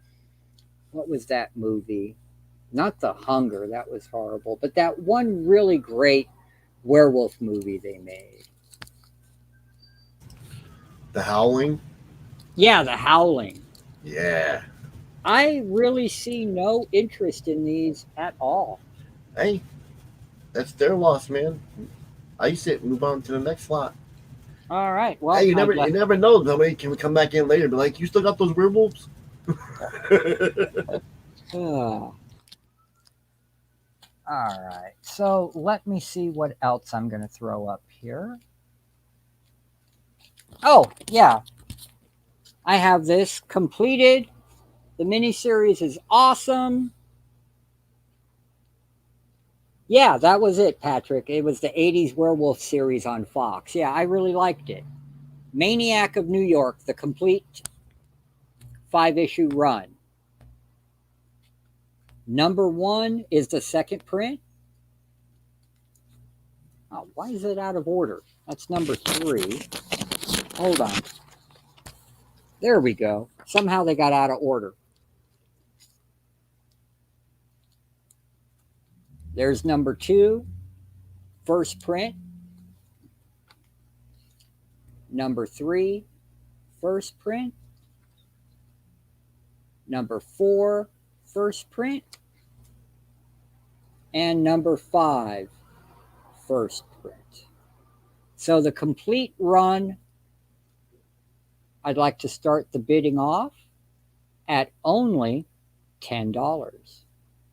what was that movie? Not The Hunger, that was horrible, but that one really great werewolf movie they made. The Howling? Yeah, The Howling. Yeah. I really see no interest in these at all. Hey, that's their loss, man. I say move on to the next slot. All right. Well, hey, you never know. Somebody can come back in later and be like, "You still got those werewolves?" All right. So let me see what else I'm going to throw up here. Oh, yeah. I have this completed. The miniseries is awesome. Yeah, that was it, Patrick. It was the 80s werewolf series on Fox. Yeah, I really liked it. Maniac of New York, the complete 5-issue run. Number 1 is the second print. Oh, why is it out of order? That's number 3. Hold on. There we go. Somehow they got out of order. There's number 2, first print. Number 3, first print. Number 4, first print. And number 5, first print. So the complete run, I'd like to start the bidding off at only $10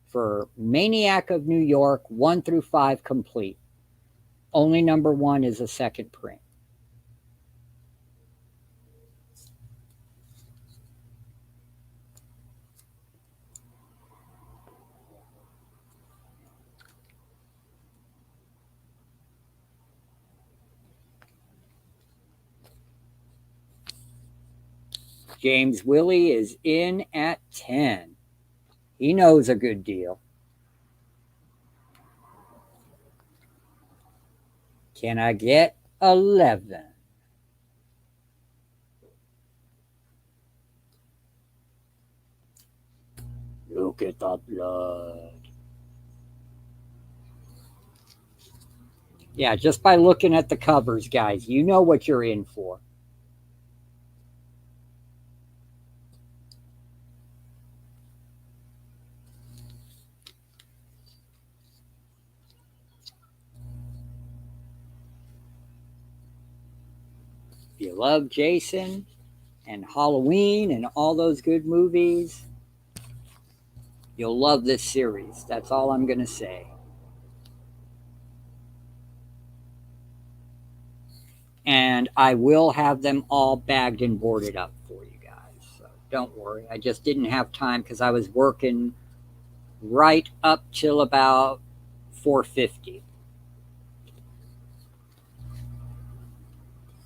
for Maniac of New York 1 through 5 complete. Only number 1 is a second print. James Willie is in at 10. He knows a good deal. Can I get 11? Look at the blood. Yeah, just by looking at the covers, guys, you know what you're in for. If you love Jason and Halloween and all those good movies, you'll love this series. That's all I'm going to say. And I will have them all bagged and boarded up for you guys. So don't worry. I just didn't have time because I was working right up till about 4:50.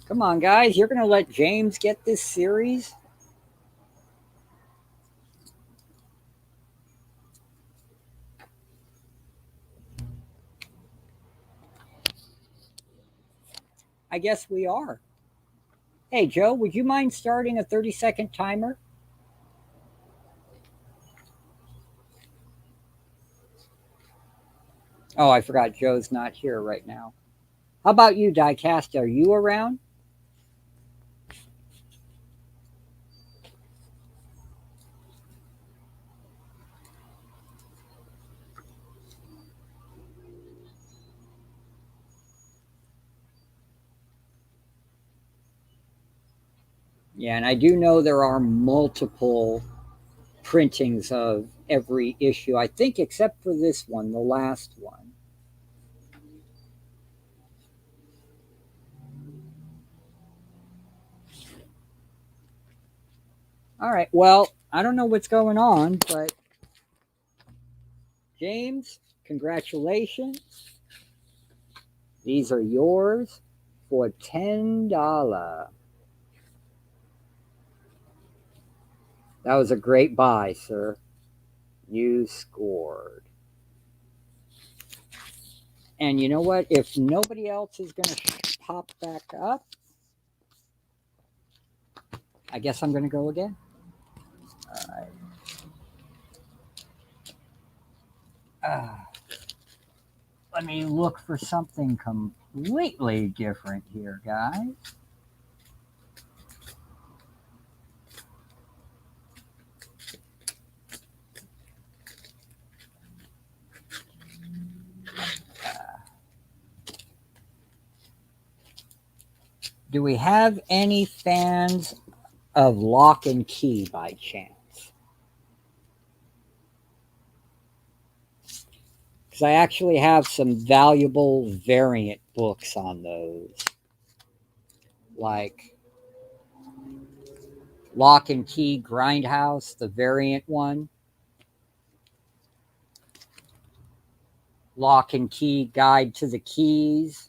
Come on, guys. You're going to let James get this series? I guess we are. Hey, Joe, would you mind starting a 30-second timer? Oh, I forgot Joe's not here right now. How about you, Diecast? Are you around? Yeah, and I do know there are multiple printings of every issue, I think, except for this one, the last one. All right, well, I don't know what's going on, but James, congratulations. These are yours for $10. That was a great buy, sir. You scored. And you know what? If nobody else is going to pop back up, I guess I'm going to go again. All right. Let me look for something completely different here, guys. Do we have any fans of Lock and Key by chance? Because I actually have some valuable variant books on those. Like Lock and Key Grindhouse, the variant one. Lock and Key Guide to the Keys.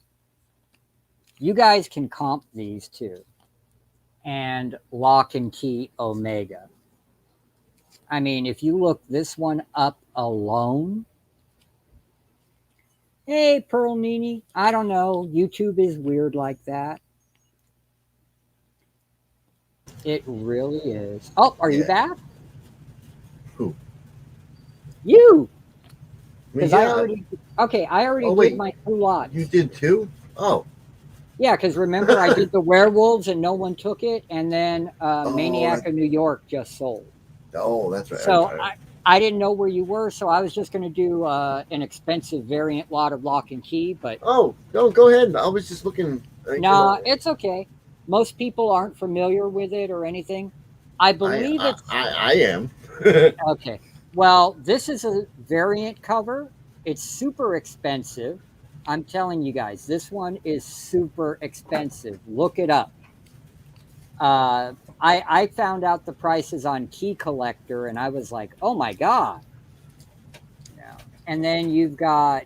You guys can comp these too. And Lock and Key Omega. I mean, if you look this one up alone, hey, Pearl Nini, I don't know. YouTube is weird like that. It really is. Oh, are you back? Who? You. Because I already did my 2 lots. You did 2? Oh. Yeah, because remember I did the werewolves and no one took it, and then Maniac of New York just sold. Oh, that's right. So I didn't know where you were, so I was just going to do an expensive variant lot of Lock and Key. But no, go ahead. I was just looking. No, it's okay. Most people aren't familiar with it or anything. I believe I am. Okay. Well, this is a variant cover. It's super expensive. I'm telling you guys, this one is super expensive. Look it up. I found out the prices on Key Collector, and I was like, oh my God. Yeah. And then you've got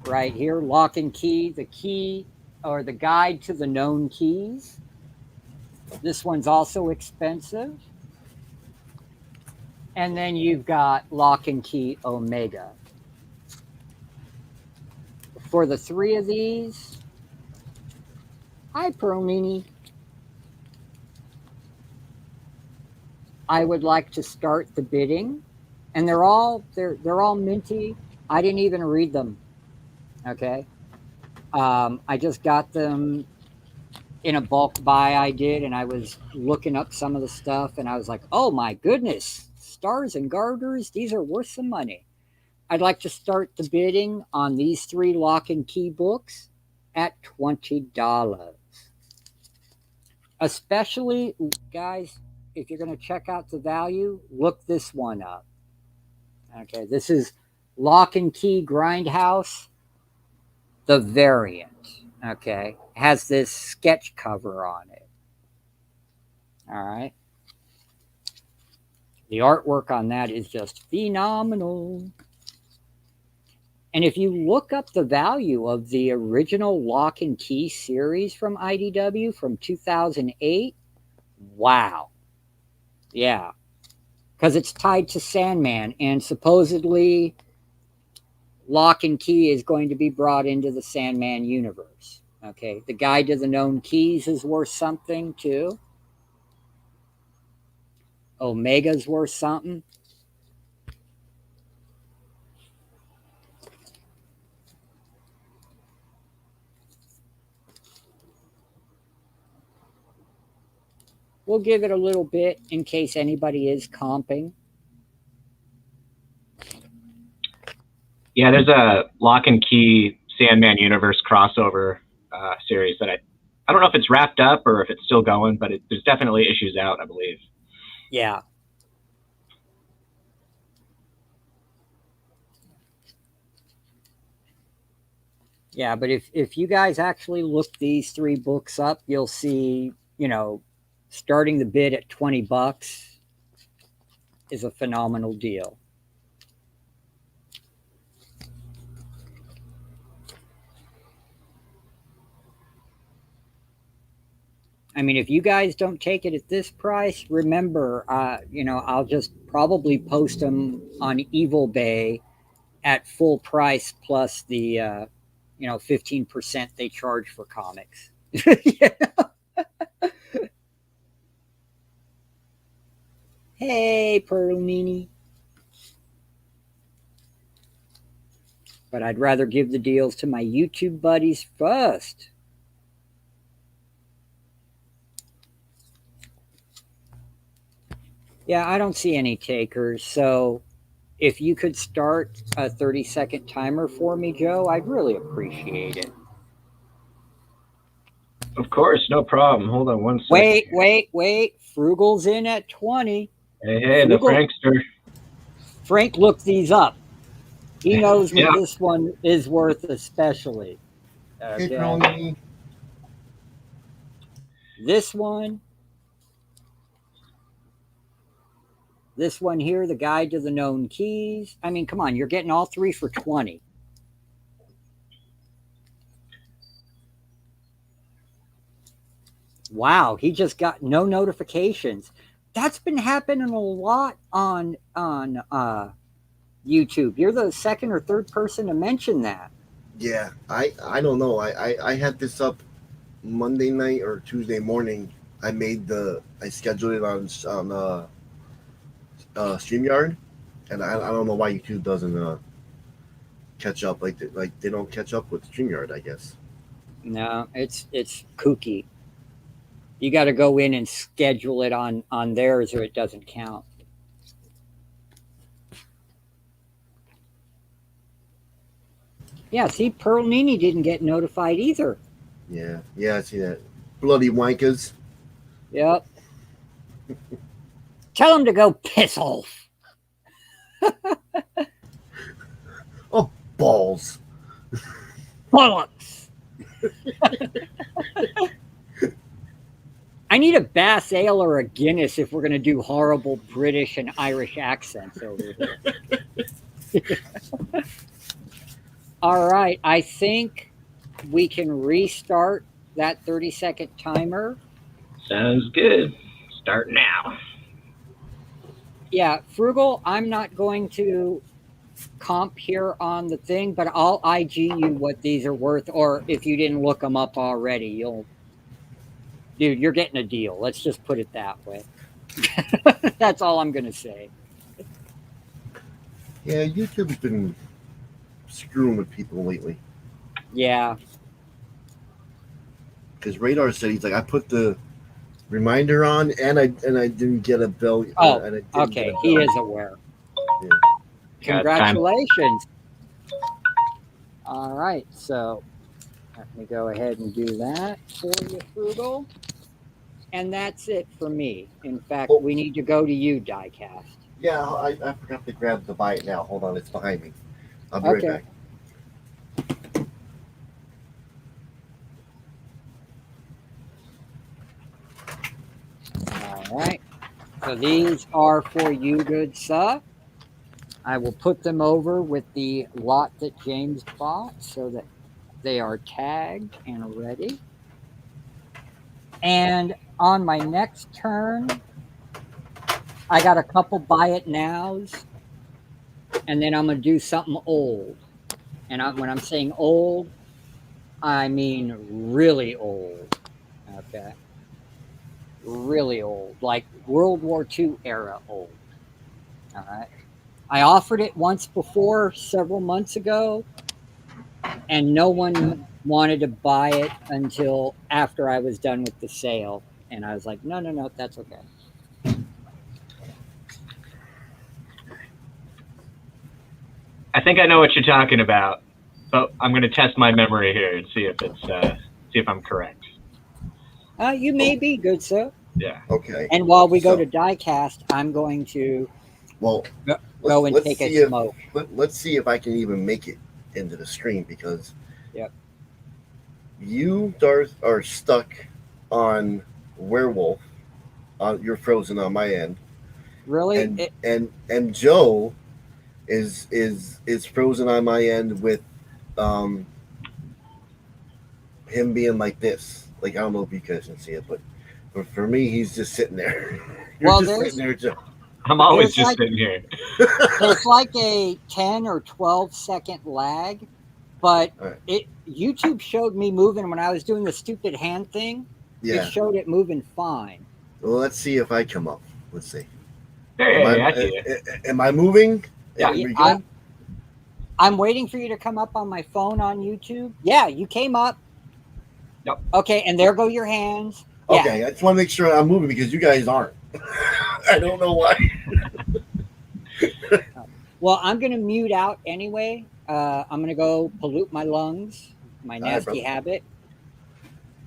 right here, Lock and Key, the key or the guide to the known keys. This one's also expensive. And then you've got Lock and Key Omega. For the 3 of these, hi Pearl Nini. I would like to start the bidding, and they're all minty. I didn't even read them. Okay, I just got them in a bulk buy. I did, and I was looking up some of the stuff, and I was like, oh my goodness, Stars and Garters, these are worth some money. I'd like to start the bidding on these 3 Lock and Key books at $20. Especially, guys, if you're going to check out the value, look this one up. Okay, this is Lock and Key Grindhouse, the variant. Okay, has this sketch cover on it. All right. The artwork on that is just phenomenal. And if you look up the value of the original Lock and Key series from IDW from 2008, wow. Yeah. Because it's tied to Sandman, and supposedly Lock and Key is going to be brought into the Sandman universe. Okay. The Guide to the Known Keys is worth something, too. Omega's worth something. We'll give it a little bit in case anybody is comping. Yeah, there's a Lock and Key Sandman Universe crossover series that I don't know if it's wrapped up or if it's still going, but there's definitely issues out, I believe. Yeah. Yeah, but if you guys actually look these 3 books up, you'll see, starting the bid at $20 is a phenomenal deal. I mean, if you guys don't take it at this price, remember, I'll just probably post them on Evil Bay at full price plus the 15% they charge for comics. Yeah. Hey, Pearlini. But I'd rather give the deals to my YouTube buddies first. Yeah, I don't see any takers. So if you could start a 30-second timer for me, Joe, I'd really appreciate it. Of course, no problem. Hold on one second. Wait. Frugal's in at 20. Hey, the Frankster. Frank looked these up. He knows what this one is worth especially. Okay. This one here, The Guide to the Known Keys. I mean, come on, you're getting all three for 20. Wow, he just got no notifications. That's been happening a lot on YouTube. You're the second or third person to mention that. Yeah, I don't know. I had this up Monday night or Tuesday morning. I scheduled it on StreamYard, and I don't know why YouTube doesn't catch up. Like they don't catch up with StreamYard, I guess. No, it's kooky. You got to go in and schedule it on theirs, or it doesn't count. Yeah, see, Pearl Nini didn't get notified either. Yeah, I see that. Bloody wankers. Yep. Tell him to go piss off. Oh, balls. Bollocks. I need a Bass Ale or a Guinness if we're going to do horrible British and Irish accents over here. All right, I think we can restart that 30-second timer. Sounds good. Start now. Yeah, Frugal, I'm not going to comp here on the thing, but I'll IG you what these are worth, or if you didn't look them up already, dude, you're getting a deal. Let's just put it that way. That's all I'm going to say. Yeah, YouTube's been screwing with people lately. Yeah. Because Radar said he's like, I put the reminder on and I didn't get a bill. Oh, okay. He is aware. Yeah. Congratulations. All right. So let me go ahead and do that for you, Frugal. And that's it for me. In fact, we need to go to you, Diecast. Yeah, I forgot to grab the buy it now. Hold on, it's behind me. I'll be right back. All right. So these are for you, good sir. I will put them over with the lot that James bought so that they are tagged and ready. And on my next turn, I got a couple buy it nows, and then I'm going to do something old. And when I'm saying old, I mean really old. Okay. Really old, like World War II era old. All right. I offered it once before, several months ago, and no one wanted to buy it until after I was done with the sale. And I was like, no, that's okay. I think I know what you're talking about, but I'm going to test my memory here and see if I'm correct. You may be, good sir. Yeah. Okay. And while we go to Diecast, I'm going to go and take a smoke. Let's see if I can even make it into the stream, because you, Darth, are stuck on Werewolf. You're frozen on my end. Really? And Joe is frozen on my end with him being like this. Like, I don't know if you guys can see it, but for me, he's just sitting there. You're just sitting there, Joe. I'm always just sitting here. It's like a 10 or 12-second lag, but YouTube showed me moving when I was doing the stupid hand thing. Yeah. It showed it moving fine. Well, let's see if I come up. Let's see. Am I moving? Yeah. I'm waiting for you to come up on my phone on YouTube. Yeah, you came up. Yep. Okay, and there go your hands. Okay, yeah. I just want to make sure I'm moving because you guys aren't. I don't know why. Well, I'm going to mute out anyway. I'm going to go pollute my lungs, my nasty habit.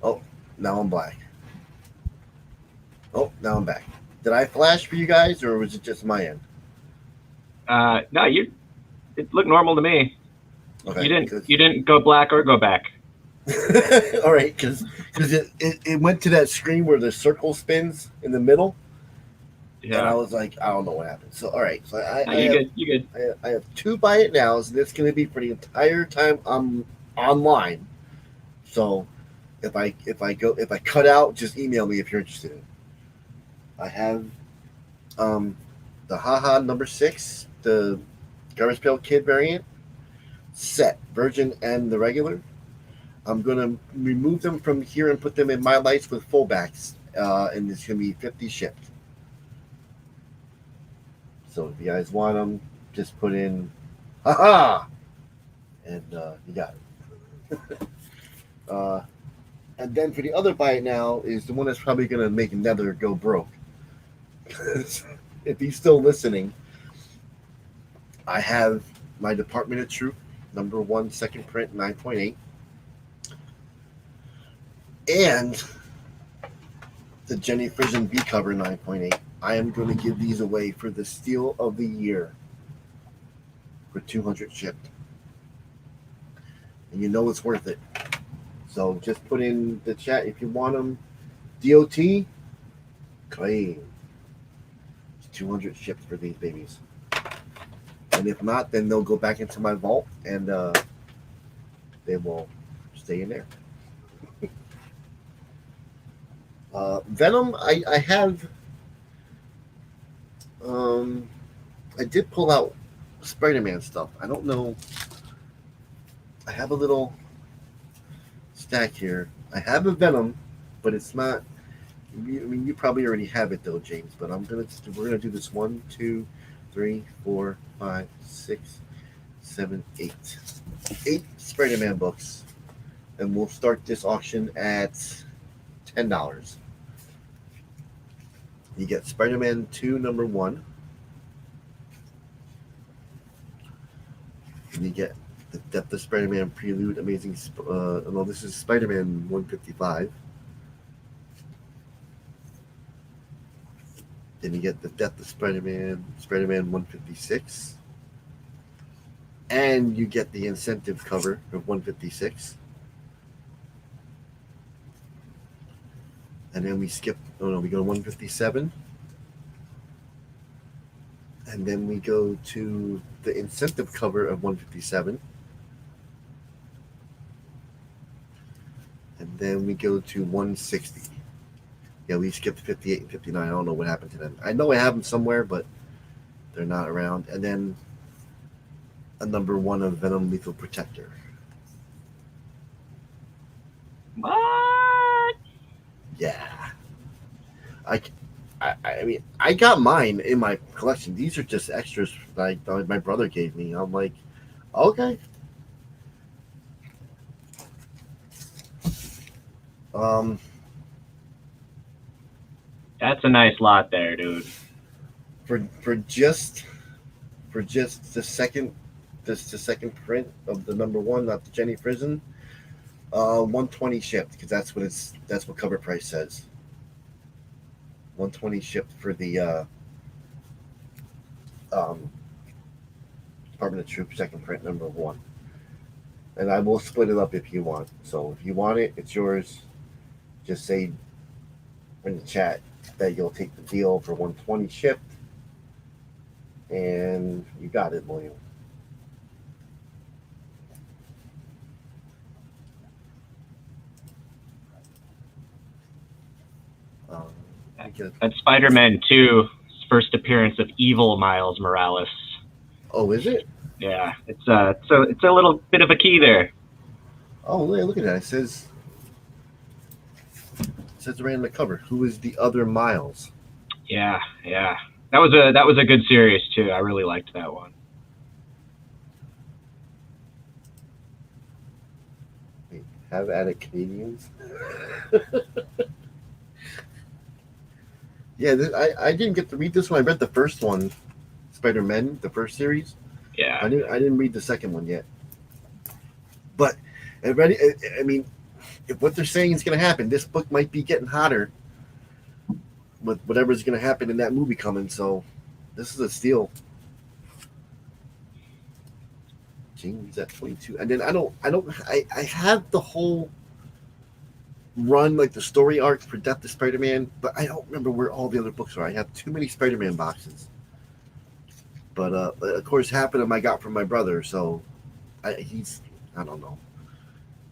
Oh, now I'm black. Oh, now I'm back. Did I flash for you guys, or was it just my end? No, it looked normal to me. Okay, you didn't go black or go back. All right, because it went to that screen where the circle spins in the middle. Yeah. And I was like, I don't know what happened. So all right, so you good. I have 2 buy it nows, and it's going to be for the entire time I'm online. So if I cut out, just email me if you're interested in it. I have the Haha number 6, the Garbage Pail Kid variant, set, Virgin and the regular. I'm going to remove them from here and put them in my lights with fullbacks, and it's going to be 50 shipped. So if you guys want them, just put in Haha, and you got it. And then for the other buy it now is the one that's probably going to make Nether go broke. If he's still listening, I have my Department of Truth number 1 second print 9.8 and the Jenny Frison B cover 9.8. I am going to give these away for the steal of the year for 200 shipped, and you know it's worth it. So just put in the chat if you want them. DOT claim 200 shipped for these babies. And if not, then they'll go back into my vault and they will stay in there. Venom, I have. I did pull out Spider-Man stuff. I don't know. I have a little stack here. I have a Venom, but it's not. I mean, you probably already have it though, James. But we're gonna do this 1, 2, 3, 4, 5, 6, 7, 8. 8 Spider-Man books, and we'll start this auction at $10. You get Spider-Man 2 number 1, and you get the Death of Spider-Man Prelude Amazing. No, this is Spider-Man 155. Then you get the Death of Spider-Man 156. And you get the incentive cover of 156. And then we skip, we go to 157. And then we go to the incentive cover of 157. And then we go to 160. Yeah, we skipped 58 and 59. I don't know what happened to them. I know I have them somewhere, but they're not around. And then a number 1 of Venom Lethal Protector. What? Yeah. I mean, I got mine in my collection. These are just extras that my brother gave me. I'm like, okay. That's a nice lot there, dude. For just the second print of the number 1, not the Jenny Frison, 120 shipped, because that's what cover price says. 120 shipped for the Department of Troops second print number 1. And I will split it up if you want. So if you want it, it's yours. Just say in the chat that you'll take the deal for 120 shipped. And you got it, William. That's Spider-Man 2 first appearance of evil Miles Morales. Oh, is it? Yeah, it's a little bit of a key there. Oh, look at that! It says right on the cover. Who is the other Miles? Yeah. That was a good series too. I really liked that one. Have at it, Canadians. Yeah, I didn't get to read this one. I read the first one, Spider-Man, the first series. Yeah. I didn't read the second one yet. But I mean, if what they're saying is going to happen, this book might be getting hotter with whatever's going to happen in that movie coming. So this is a steal. James at 22, and then I have the whole run, like the story arc for Death of Spider-Man, but I don't remember where all the other books are. I have too many Spider-Man boxes. But of course, half of them I got from my brother. So I don't know.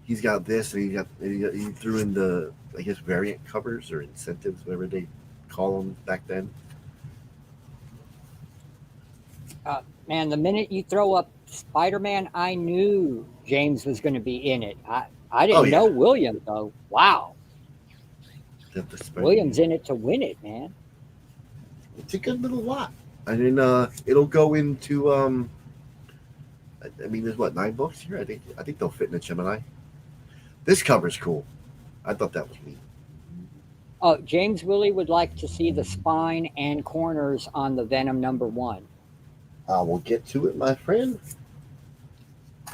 He's got this, and he threw in the, I guess, variant covers or incentives, whatever they call them back then. Man, the minute you throw up Spider-Man, I knew James was going to be in it. I didn't know William, though. Wow. William's in it to win it, man. It's a good little lot. And then it'll go into I mean, there's 9 books here? I think they'll fit in a Gemini. This cover's cool. I thought that was neat. Oh, James Willie would like to see the spine and corners on the Venom #1. We'll get to it, my friend.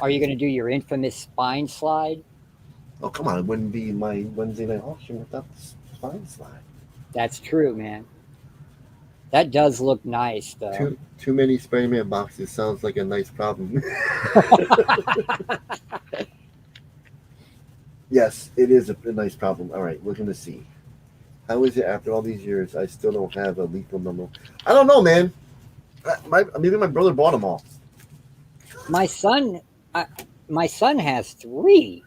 Are you going to do your infamous spine slide? Oh, come on. It wouldn't be my Wednesday night auction without the spine slide. That's true, man. That does look nice, though. Too many Spider-Man boxes sounds like a nice problem. Yes, it is a nice problem. All right, we're going to see. How is it after all these years I still don't have a lethal number? I don't know, man. Maybe my brother bought them all. My son has 3.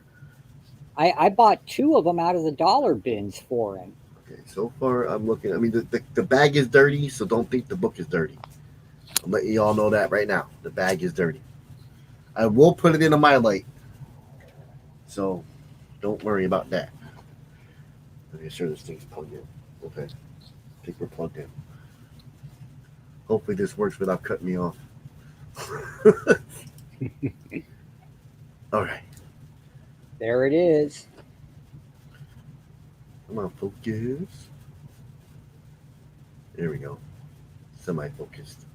I bought 2 of them out of the dollar bins for him. Okay, so far I'm looking. I mean, the bag is dirty, so don't think the book is dirty. I'm letting you all know that right now. The bag is dirty. I will put it into my light, so don't worry about that. Make sure this thing's plugged in. Okay, I think we're plugged in. Hopefully this works without cutting me off. All right. There it is. Come on, focus. There we go. Semi-focused.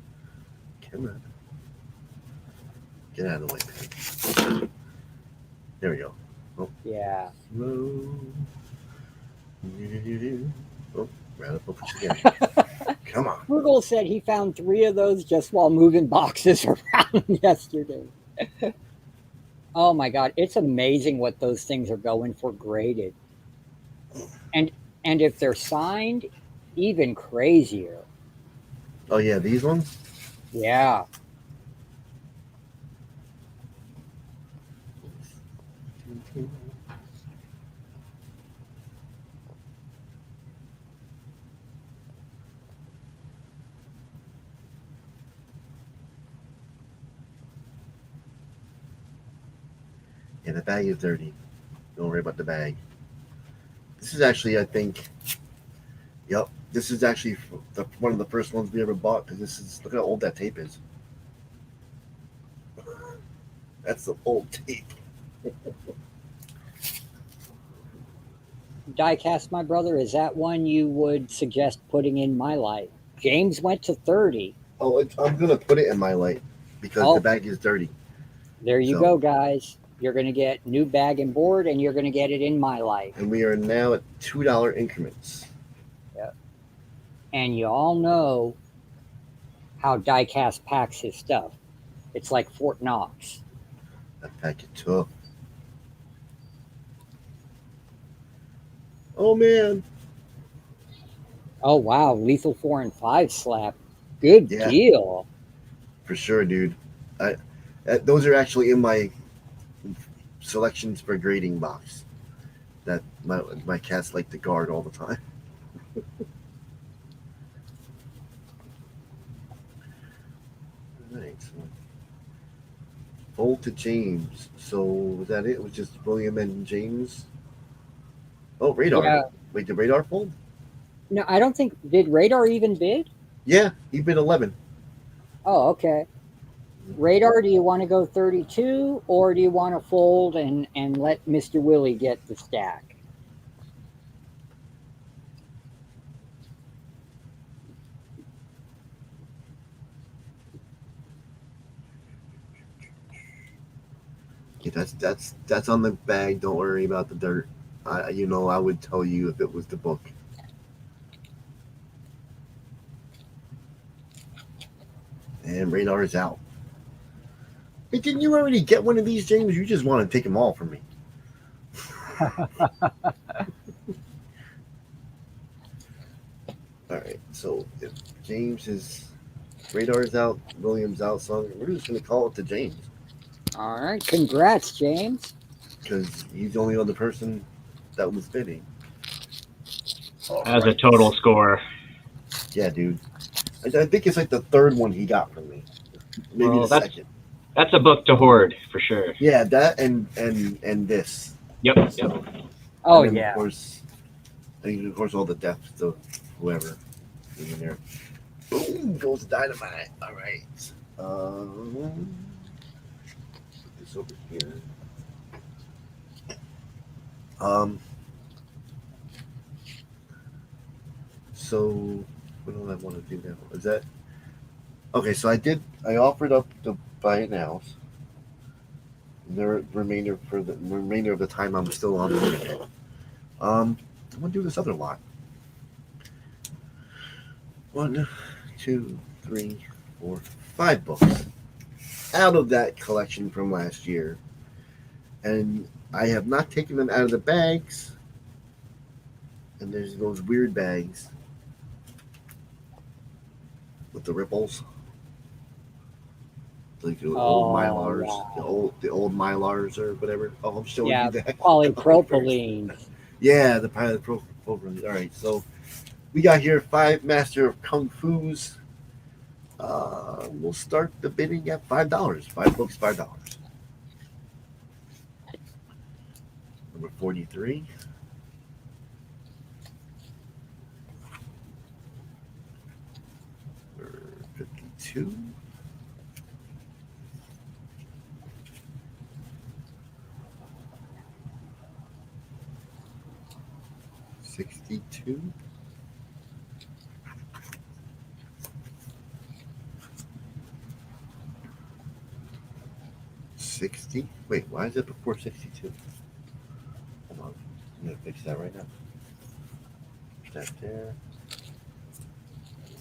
Come on. Get out of the way, man. There we go. Oh. Yeah. Oh, right up focus again. Come on. Frugal said he found 3 of those just while moving boxes around yesterday. Oh my God, it's amazing what those things are going for graded. And if they're signed, even crazier. Oh yeah, these ones? Yeah. Yeah, the bag is dirty. Don't worry about the bag. This is actually, I think, yep, this is actually one of the first ones we ever bought, because this is, look how old that tape is. That's the old tape. Diecast, my brother, is that one you would suggest putting in my light? James went to 30. Oh, I'm going to put it in my light, because the bag is dirty. There you go, guys. You're going to get new bag and board, and you're going to get it in my light. And we are now at $2 increments. Yep. And you all know how Diecast packs his stuff. It's like Fort Knox. That pack is tough. Oh, man. Oh, wow. Lethal 4 and 5 slap. Good deal. For sure, dude. Those are actually in my selections for grading box that my cats like to guard all the time. fold to James. So was that it? It was just William and James. Oh, Radar. Yeah. Wait, did Radar fold? No, I don't think. Did Radar even bid? Yeah, he bid 11. Oh, okay. Radar, do you want to go 32 or do you want to fold and let Mr. Willie get the stack? Yeah, that's on the bag. Don't worry about the dirt. I would tell you if it was the book. And Radar is out. Hey, didn't you already get one of these, James? You just want to take them all from me. All right, so if James is Radar is out, William's out, so we're just gonna call it to James. All right, congrats, James. Because he's the only other person that was bidding. As a total score. Yeah, dude. I think it's like the third one he got from me. Maybe the second. That's a book to hoard for sure. Yeah, that and this. Yep. Oh, and then, yeah. Of course, all the deaths of whoever is in there. Boom goes dynamite. All right. Put this over here. So what do I want to do now? Is that okay? So I offered up to buy it now. The remainder of the time I'm still on the internet. I'm gonna do this other lot. 1, 2, 3, 4, 5 books out of that collection from last year, and I have not taken them out of the bags. And there's those weird bags with the ripples, like the old Mylars, wow. the old Mylars or whatever. Oh, I'm showing you that. Polypropylene. Yeah, the polypropylene. All right, so we got here 5 Master of Kung Fu's. We'll start the bidding at $5. 5 books, $5. Number 43. Number 52. $62. 60. Wait, why is it before 62? Hold on. I'm going to fix that right now. That there.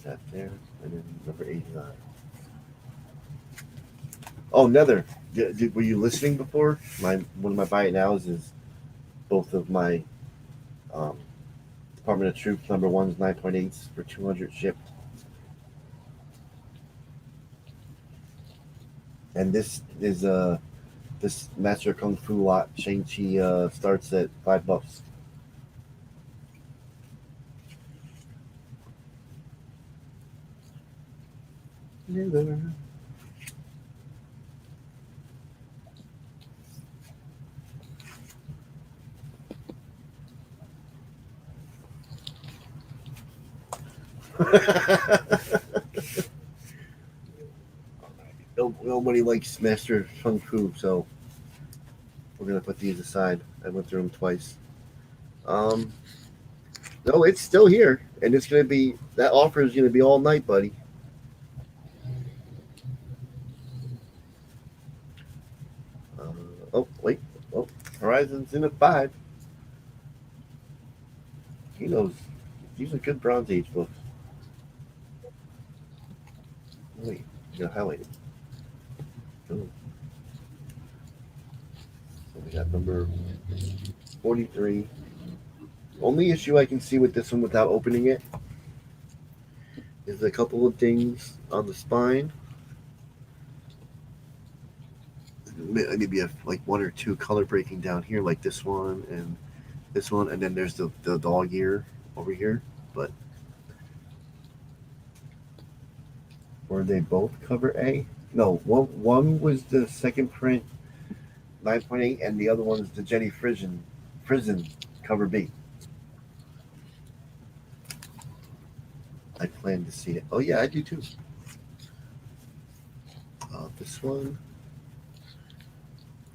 That there. And then number 89. Oh, Nether. Were you listening before? One of my buy it nows is both of my Department of Troops number 1s 9.8s for 200 shipped. And this is this Master Kung Fu lot. Shang-Chi starts at $5. Neither. Nobody likes Master Kung Fu, so we're gonna put these aside. I went through them twice. No, it's still here, and it's gonna be that offer is gonna be all night, buddy. Oh wait, Horizon's in at 5. He knows these are good Bronze Age books. Wait, you got highlighted. Oh. So we got number 43. Only issue I can see with this one without opening it is a couple of dings on the spine. Maybe like 1 or 2 color breaking down here, like this one and this one, and then there's the dog ear over here. But were they both cover A? No, one was the second print 9.8, and the other one's the Jenny Frison cover B. I plan to see it. Oh yeah, I do too. This one.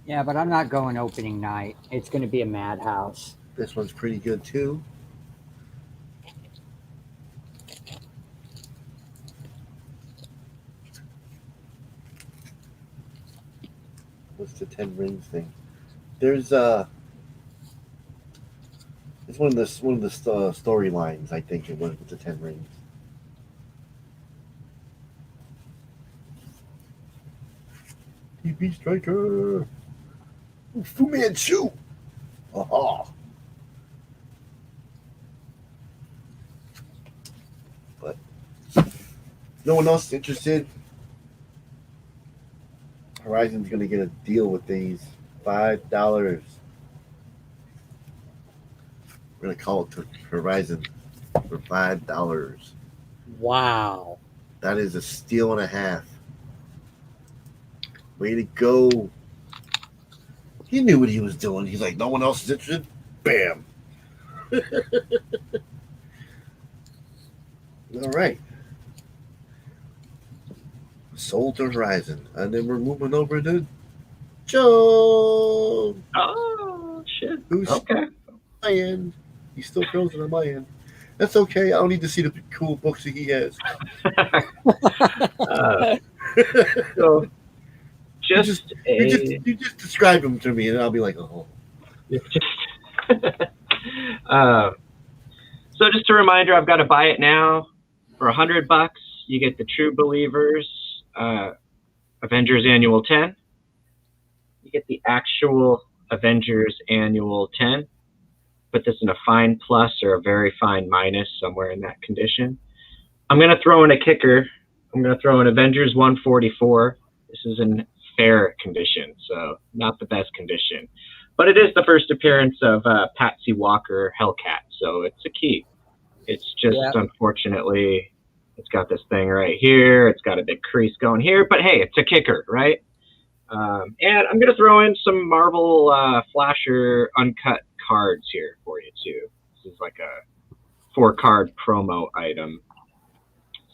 Yeah, but I'm not going opening night. It's going to be a madhouse. This one's pretty good too. What's the 10 rings thing? There's it's one of the storylines. I think it was with the 10 rings. TP Striker, Fu Manchu. Aha. But no one else interested. Horizon's gonna get a deal with these $5. We're gonna call it to Horizon for $5. Wow. That is a steal and a half. Way to go. He knew what he was doing. He's like, no one else is interested. Bam. All right. Sold to Horizon. And then we're moving over to Joe. Oh, shit. Who's okay. My end. He's still frozen on my end. That's okay. I don't need to see the cool books that he has. So, you just describe him to me, and I'll be like, oh. So just a reminder, I've got to buy it now for $100. You get the True Believers Avengers Annual 10. You get the actual Avengers Annual 10. Put this in a fine plus or a very fine minus, somewhere in that condition. I'm going to throw in a kicker. I'm going to throw in Avengers 144. This is in fair condition, so not the best condition. But it is the first appearance of Patsy Walker Hellcat, so it's a key. It's just, unfortunately, it's got this thing right here. It's got a big crease going here, but hey, it's a kicker, right? And I'm going to throw in some Marvel Flasher uncut cards here for you, too. This is like a 4-card promo item.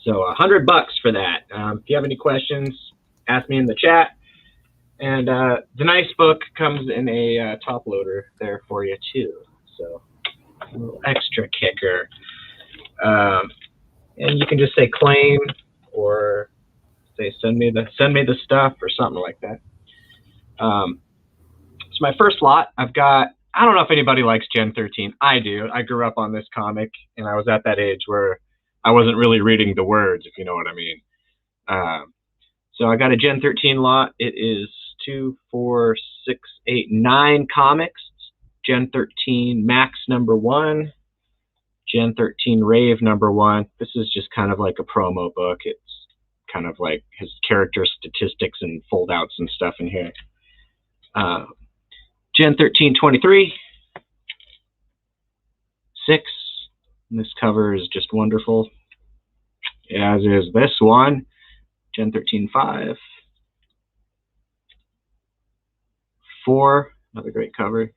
So $100 for that. If you have any questions, ask me in the chat. And the nice book comes in a top loader there for you, too. So a little extra kicker. And you can just say claim or say send me the stuff or something like that. So my first lot, I've got, I don't know if anybody likes Gen 13. I do. I grew up on this comic, and I was at that age where I wasn't really reading the words, if you know what I mean. So I got a Gen 13 lot. It is 2, 4, 6, 8, 9 comics. Gen 13 Max #1. Gen 13 Rave #1. This is just kind of like a promo book. It's kind of like his character statistics and foldouts and stuff in here. Gen 13 23. 6. And this cover is just wonderful, as is this one. Gen 13 5. 4. Another great cover.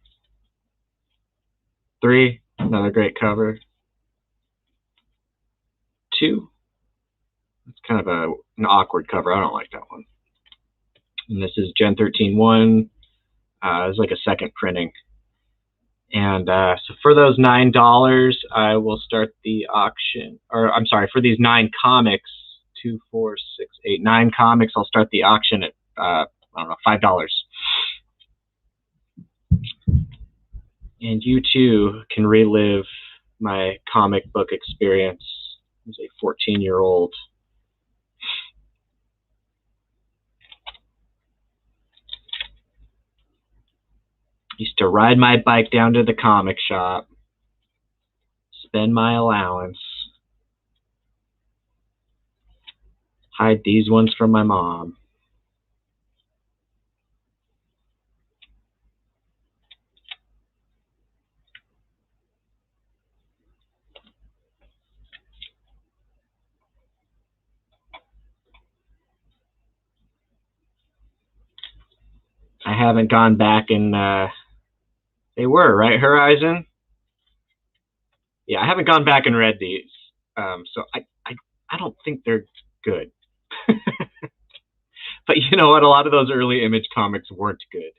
3. Another great cover. 2. It's kind of an awkward cover. I don't like that one. And this is Gen 13 1. It's like a second printing. And so for those $9, I will start the auction. Or I'm sorry, for these 9 comics, 2, 4, 6, 8, 9 comics, I'll start the auction at I don't know, $5. And you too can relive my comic book experience as a 14-year-old. Used to ride my bike down to the comic shop, spend my allowance, hide these ones from my mom. haven't gone back and they were, right, Horizon? Yeah, I haven't gone back and read these. So I don't think they're good. But you know what? A lot of those early Image comics weren't good.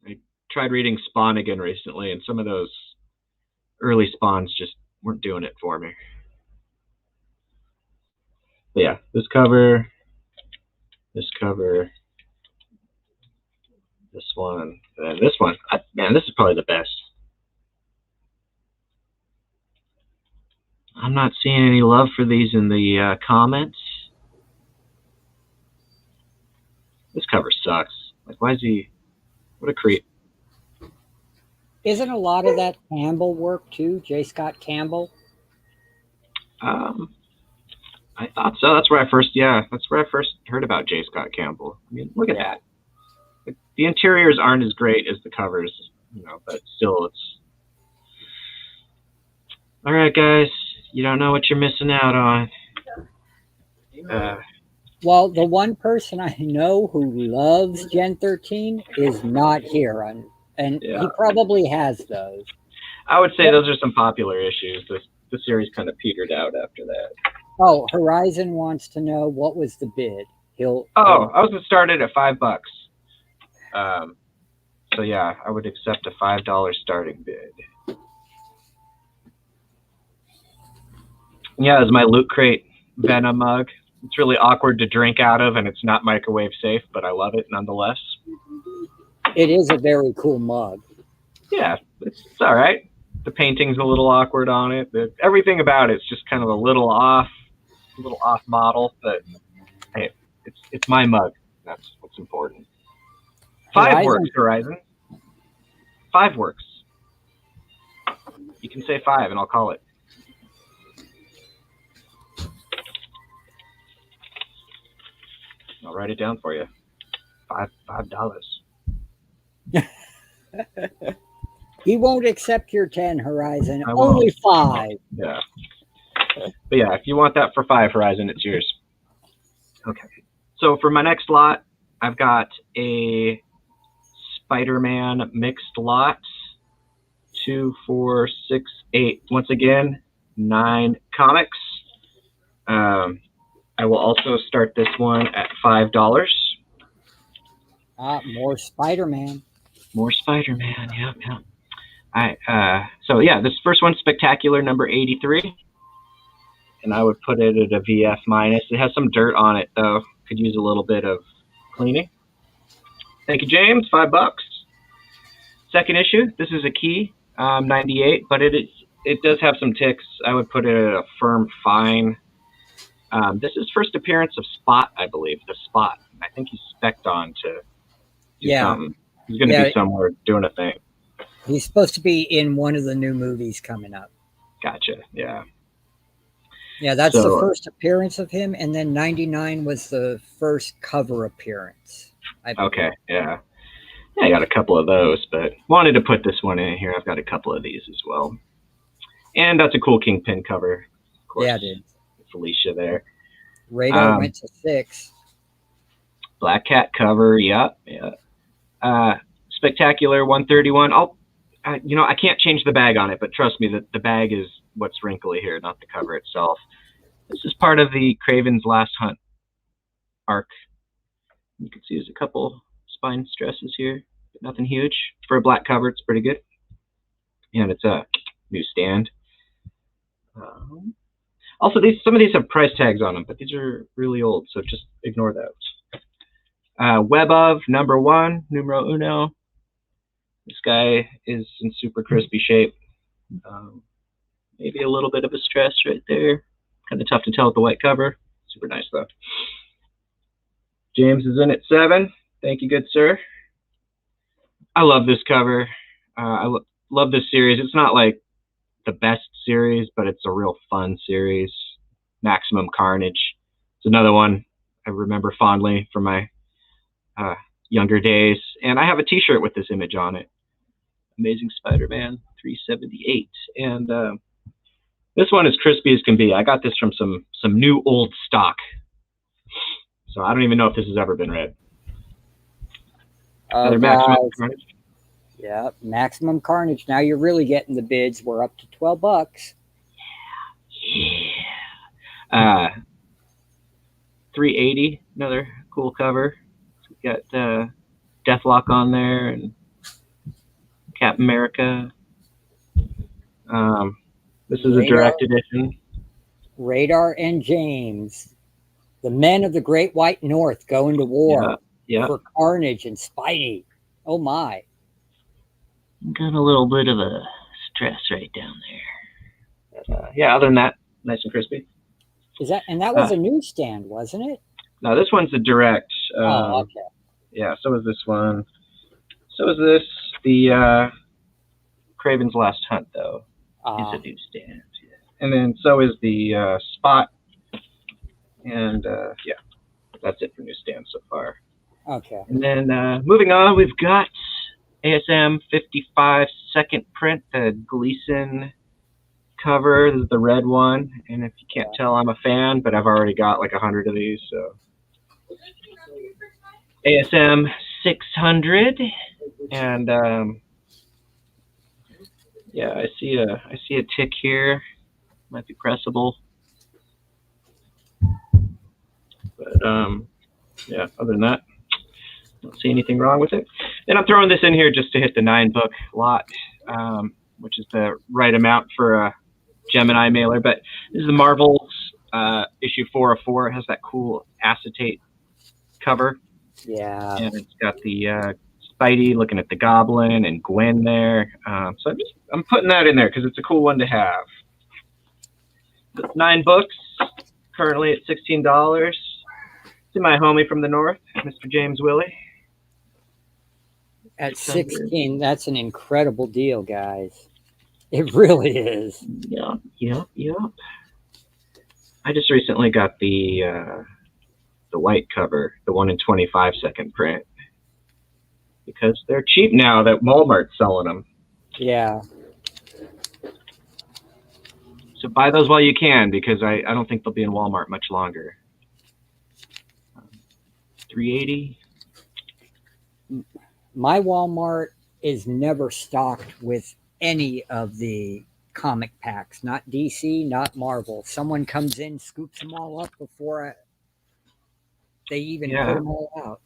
I tried reading Spawn again recently, and some of those early Spawns just weren't doing it for me. But yeah, this cover, this one, and this one. Man, this is probably the best. I'm not seeing any love for these in the comments. This cover sucks. Like, why is he... What a creep. Isn't a lot of that Campbell work, too? J. Scott Campbell? I thought so. That's where I first heard about J. Scott Campbell. I mean, look at that. The interiors aren't as great as the covers, you know, but still, it's... All right, guys. You don't know what you're missing out on. Well, the one person I know who loves Gen 13 is not here, and he probably has those. I would say those are some popular issues. The series kind of petered out after that. Oh, Horizon wants to know what was the bid. I was started at $5. So yeah, I would accept a $5 starting bid. Yeah, this is my Loot Crate Venom mug. It's really awkward to drink out of, and it's not microwave safe, but I love it nonetheless. It is a very cool mug. Yeah, it's all right. The painting's a little awkward on it. Everything about it's just kind of a little off model, but hey, it's my mug. That's what's important. 5 works, Horizon. 5 works. You can say 5, and I'll call it. I'll write it down for you. $5. He won't accept your 10, Horizon. Only 5. Yeah. But yeah, if you want that for 5, Horizon, it's yours. Okay. So for my next lot, I've got a Spider-Man mixed lot. 2, 4, 6, 8. Once again, 9 comics. I will also start this one at $5. More Spider-Man. More Spider-Man, yeah. So yeah, this first one's Spectacular number 83. And I would put it at a VF minus. It has some dirt on it, though. Could use a little bit of cleaning. Thank you, James. $5. Second issue, this is a key, 98, but it does have some ticks. I would put it at a firm fine. This is first appearance of Spot, I believe. The Spot. I think he's spec'd on to do something. He's going to be somewhere doing a thing. He's supposed to be in one of the new movies coming up. Gotcha. Yeah. Yeah, that's the first appearance of him, and then 99 was the first cover appearance. Okay, yeah. Yeah, I got a couple of those, but wanted to put this one in here. I've got a couple of these as well. And that's a cool Kingpin cover. Of course. Yeah, it is. Felicia there. Radar went to 6. Black Cat cover, yeah. Spectacular 131. I can't change the bag on it, but trust me, the bag is what's wrinkly here, not the cover itself. This is part of the Kraven's Last Hunt arc. You can see there's a couple spine stresses here, but nothing huge. For a black cover, it's pretty good. And it's a new stand. Also, some of these have price tags on them, but these are really old, so just ignore those. Web of number 1, numero uno. This guy is in super crispy shape. Maybe a little bit of a stress right there. Kind of tough to tell with the white cover. Super nice, though. James is in at 7. Thank you, good sir. I love this cover. I love this series. It's not like the best series, but it's a real fun series. Maximum Carnage. It's another one I remember fondly from my younger days. And I have a t-shirt with this image on it. Amazing Spider-Man 378. And this one is crispy as can be. I got this from some new old stock. So I don't even know if this has ever been read. Another Maximum Carnage. Yeah, Maximum Carnage. Now you're really getting the bids. We're up to $12. Yeah. $380. Another cool cover. We got Deathlock on there and Captain America. This is a direct edition. Radar and James, the men of the Great White North, going to war for Carnage and Spidey. Oh my! Got a little bit of a stress right down there. But, yeah. Other than that, nice and crispy. Is that and that was a newsstand, wasn't it? No, this one's a direct. Okay. Yeah. So is this one. So is this. The Kraven's Last Hunt, though, is a newsstand. Yeah. And then so is the Spot. And yeah, that's it for newsstands so far. Okay. And then moving on, we've got ASM 55 second print, the Gleason cover. This is the red one. And if you can't tell, I'm a fan, but I've already got like 100 of these. So ASM 600. And yeah, I see a tick here. Might be pressable. But yeah, other than that, don't see anything wrong with it. And I'm throwing this in here just to hit the 9-book lot, which is the right amount for a Gemini mailer. But this is the Marvel's issue 404. It has that cool acetate cover. Yeah. And it's got the Spidey looking at the Goblin and Gwen there. So I'm putting that in there because it's a cool one to have. It's 9 books, currently at $16. To my homie from the north, Mr. James Willie. At 16, that's an incredible deal, guys. It really is. Yep. I just recently got the white cover, the 1 in 25 second print, because they're cheap now that Walmart's selling them. Yeah. So buy those while you can, because I don't think they'll be in Walmart much longer. $380. My Walmart is never stocked with any of the comic packs, not DC, not Marvel. Someone comes in, scoops them all up before they even put them all out.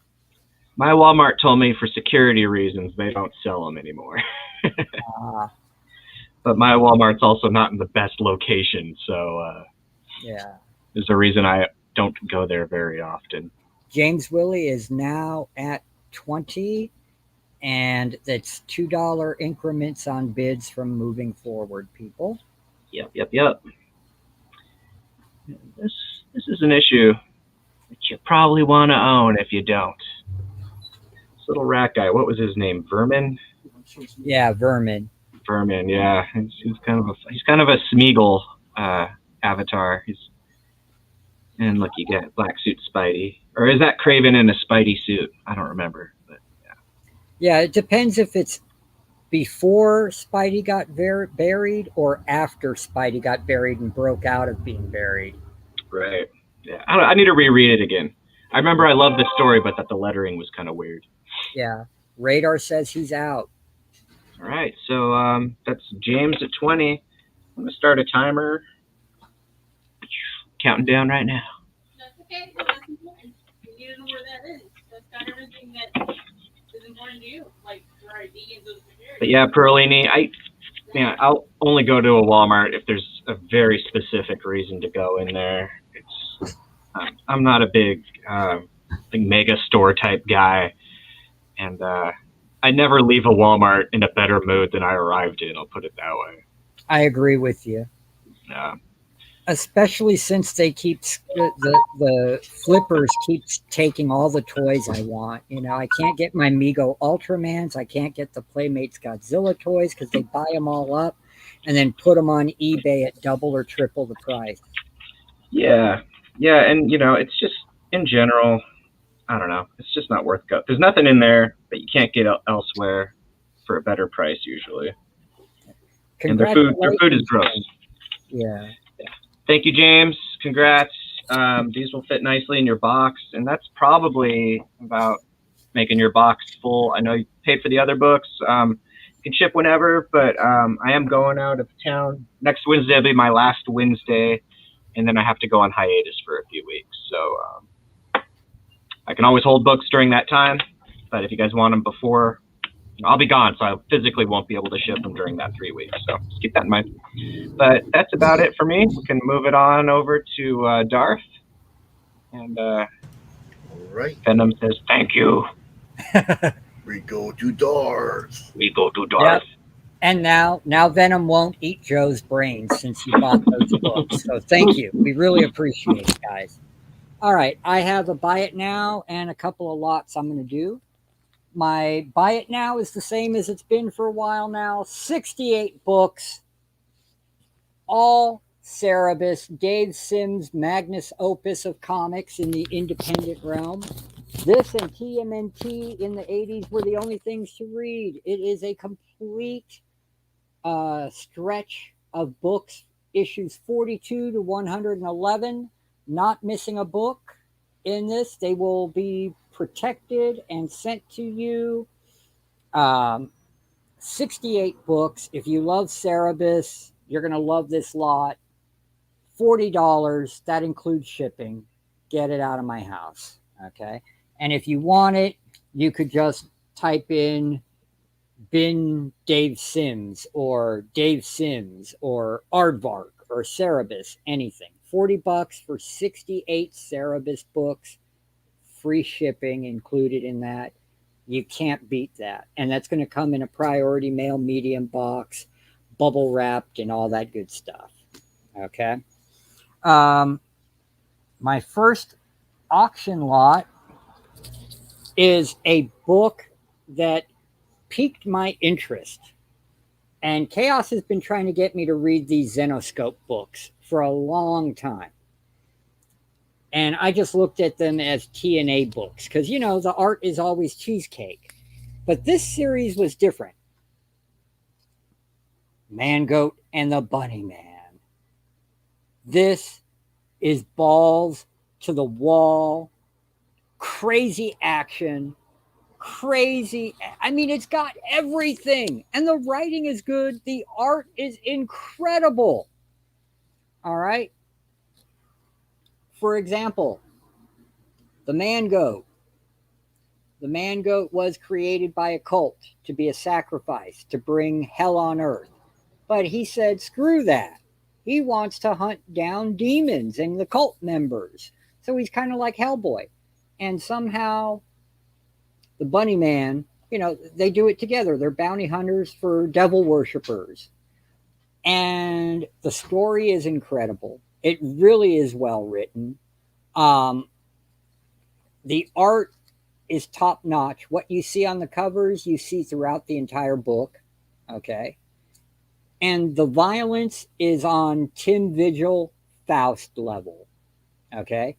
My Walmart told me for security reasons they don't sell them anymore. But my Walmart's also not in the best location, so yeah, there's a reason I don't go there very often. James Willie is now at 20, and that's $2 increments on bids from moving forward, people. Yep. This is an issue that you probably want to own if you don't. This little rat guy, what was his name? Vermin? Yeah, Vermin. Vermin, yeah. He's kind of a Smeagol avatar. And look, you get black suit Spidey. Or is that Kraven in a Spidey suit? I don't remember. But yeah. Yeah, it depends if it's before Spidey got buried or after Spidey got buried and broke out of being buried. Right. Yeah. I need to reread it again. I remember I loved the story, but that the lettering was kind of weird. Yeah. Radar says he's out. All right. So that's James at 20. I'm going to start a timer. Counting down right now. That's okay. That's important. You need to know where that is. That's got everything that is important to you, like your ID and social security. But yeah, Perlini, I'll only go to a Walmart if there's a very specific reason to go in there. I'm not a big mega store type guy, and I never leave a Walmart in a better mood than I arrived in. I'll put it that way. I agree with you. Yeah. Especially since they keep the flippers keep taking all the toys I want. You know, I can't get my Mego Ultramans. I can't get the Playmates Godzilla toys because they buy them all up and then put them on eBay at double or triple the price. Yeah, and it's just in general, I don't know. It's just not worth going. There's nothing in there that you can't get elsewhere for a better price usually. And their food is gross. Yeah. Thank you, James. Congrats. These will fit nicely in your box, and that's probably about making your box full. I know you paid for the other books. You can ship whenever, but I am going out of town. Next Wednesday will be my last Wednesday, and then I have to go on hiatus for a few weeks. So I can always hold books during that time, but if you guys want them before, I'll be gone, so I physically won't be able to ship them during that 3 weeks. So just keep that in mind. But that's about it for me. We can move it on over to Darth. And all right. Venom says, thank you. We go to Darth. We go to Darth. Yep. And now Venom won't eat Joe's brains since you bought those books. So thank you. We really appreciate it, guys. All right. I have a buy it now and a couple of lots I'm going to do. My buy it now is the same as it's been for a while now. 68 books. All Cerebus, Dave Sims' magnus opus of comics in the independent realm. This and TMNT in the 80s were the only things to read. It is a complete stretch of books, issues 42 to 111, not missing a book in this. They will be protected and sent to you. 68 books. If you love Cerebus, you're going to love this lot. $40. That includes shipping. Get it out of my house. Okay. And if you want it, you could just type in Bin Dave Sims or Dave Sims or Aardvark or Cerebus, anything. $40 for 68 Cerebus books. Free shipping included in that. You can't beat that. And that's going to come in a priority mail medium box, bubble wrapped and all that good stuff. Okay. My first auction lot is a book that piqued my interest. And Chaos has been trying to get me to read these Zenoscope books for a long time. And I just looked at them as TNA books because, you know, the art is always cheesecake. But this series was different. Man-Goat and the Bunny Man. This is balls to the wall. Crazy action. Crazy. I mean, it's got everything. And the writing is good. The art is incredible. All right. For example, the Man-Goat. The Man-Goat was created by a cult to be a sacrifice, to bring hell on earth. But he said, screw that. He wants to hunt down demons and the cult members. So he's kind of like Hellboy. And somehow the Bunny Man, you know, they do it together. They're bounty hunters for devil worshippers. And the story is incredible. It really is well written. The art is top notch. What you see on the covers, you see throughout the entire book. Okay. And the violence is on Tim Vigil Faust level. Okay.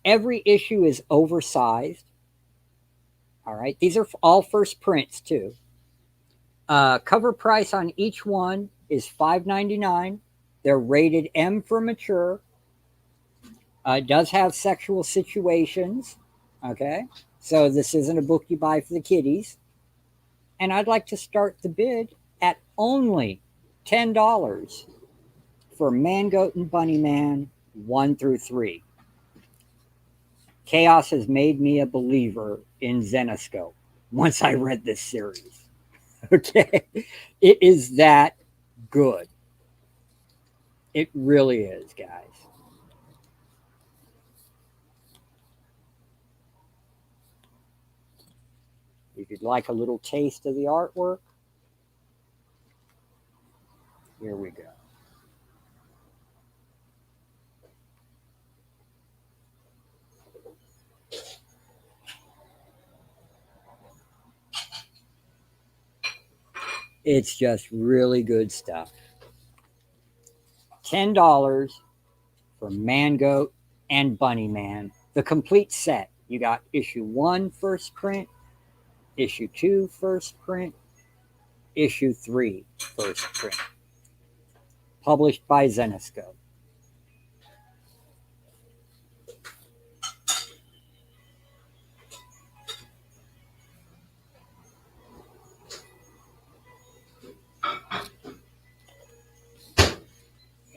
Every issue is oversized. All right. These are all first prints too. Cover price on each one is $5.99. They're rated M for mature. It does have sexual situations. Okay. So this isn't a book you buy for the kiddies. And I'd like to start the bid at only $10 for Man-Goat and Bunny Man 1 through 3. Chaos has made me a believer in Zenoscope once I read this series. Okay. It is that good. It really is, guys. If you'd like a little taste of the artwork, here we go. It's just really good stuff. $10 for Man-Goat and Bunny Man. The complete set. You got issue 1 first print, issue 2 first print, issue 3 first print. Published by Zenoscope.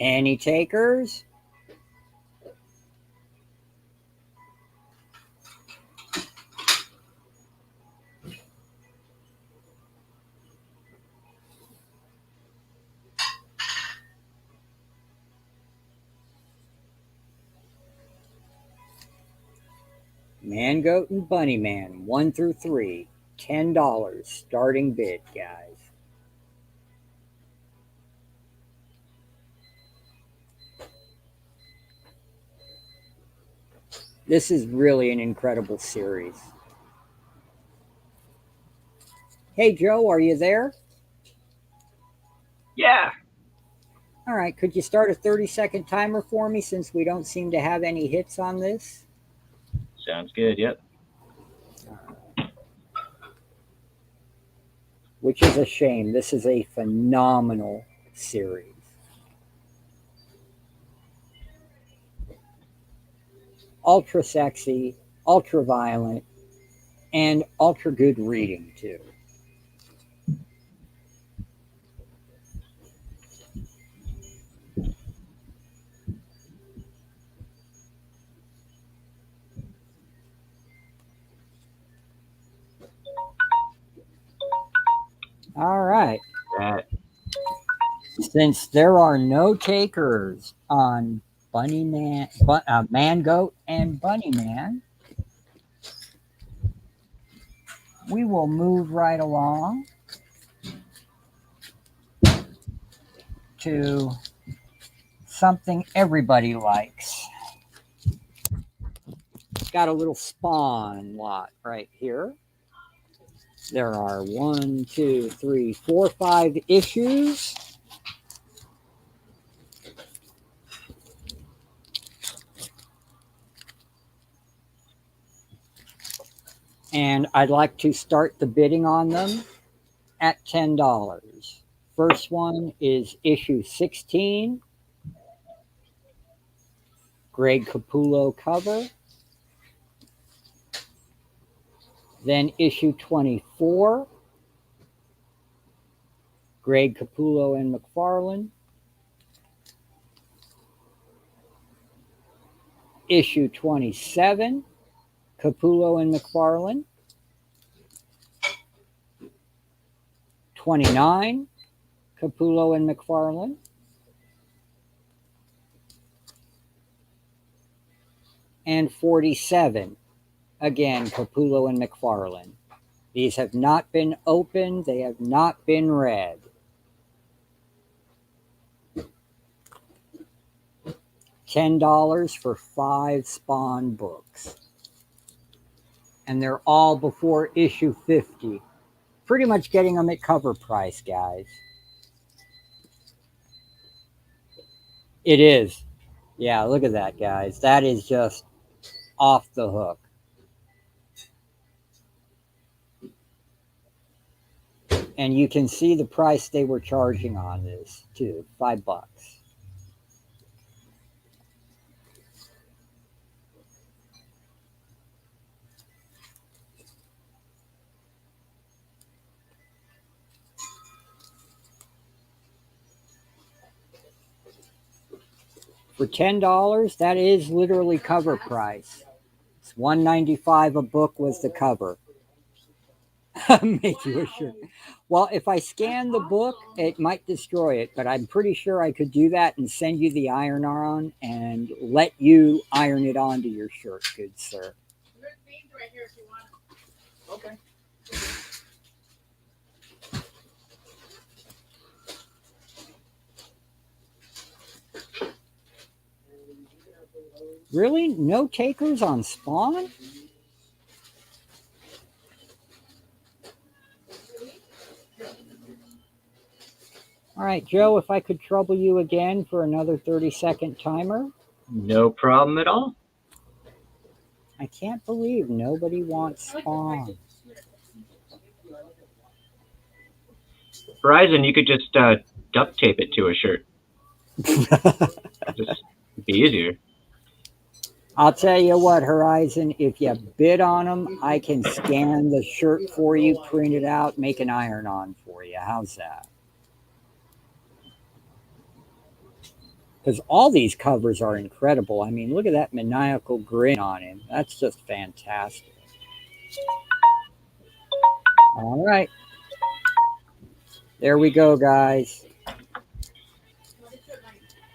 Any takers? Man, Goat, and Bunny Man, 1 through 3, $10 starting bid, guys. This is really an incredible series. Hey, Joe, are you there? Yeah. All right, could you start a 30-second timer for me since we don't seem to have any hits on this? Sounds good, yep. Which is a shame. This is a phenomenal series. Ultra sexy, ultra violent, and ultra good reading, too. All right. Since there are no takers on Bunny Man, Man Goat, and Bunny Man, we will move right along to something everybody likes. Got a little Spawn lot right here. There are 1, 2, 3, 4, 5 issues. And I'd like to start the bidding on them at $10. First one is issue 16, Greg Capullo cover. Then issue 24, Greg Capullo and McFarlane. Issue 27, Capullo and McFarlane. 29, Capullo and McFarlane. And 47, again, Capullo and McFarlane. These have not been opened. They have not been read. $10 for 5 Spawn books. And they're all before issue 50. Pretty much getting them at cover price, guys. It is. Yeah, look at that, guys. That is just off the hook. And you can see the price they were charging on this, too. $5. For $10, that is literally cover price. It's $1.95 a book was the cover. Make you a shirt. Well, if I scan the book, it might destroy it, but I'm pretty sure I could do that and send you the iron on and let you iron it onto your shirt, good sir. Right here if you want. Okay. Really? No takers on Spawn? All right, Joe, if I could trouble you again for another 30-second timer. No problem at all. I can't believe nobody wants Spawn. Verizon, you could just duct tape it to a shirt. Just be easier. I'll tell you what, Horizon, if you bid on them, I can scan the shirt for you, print it out, make an iron-on for you. How's that? Because all these covers are incredible. I mean, look at that maniacal grin on him. That's just fantastic. All right. There we go, guys.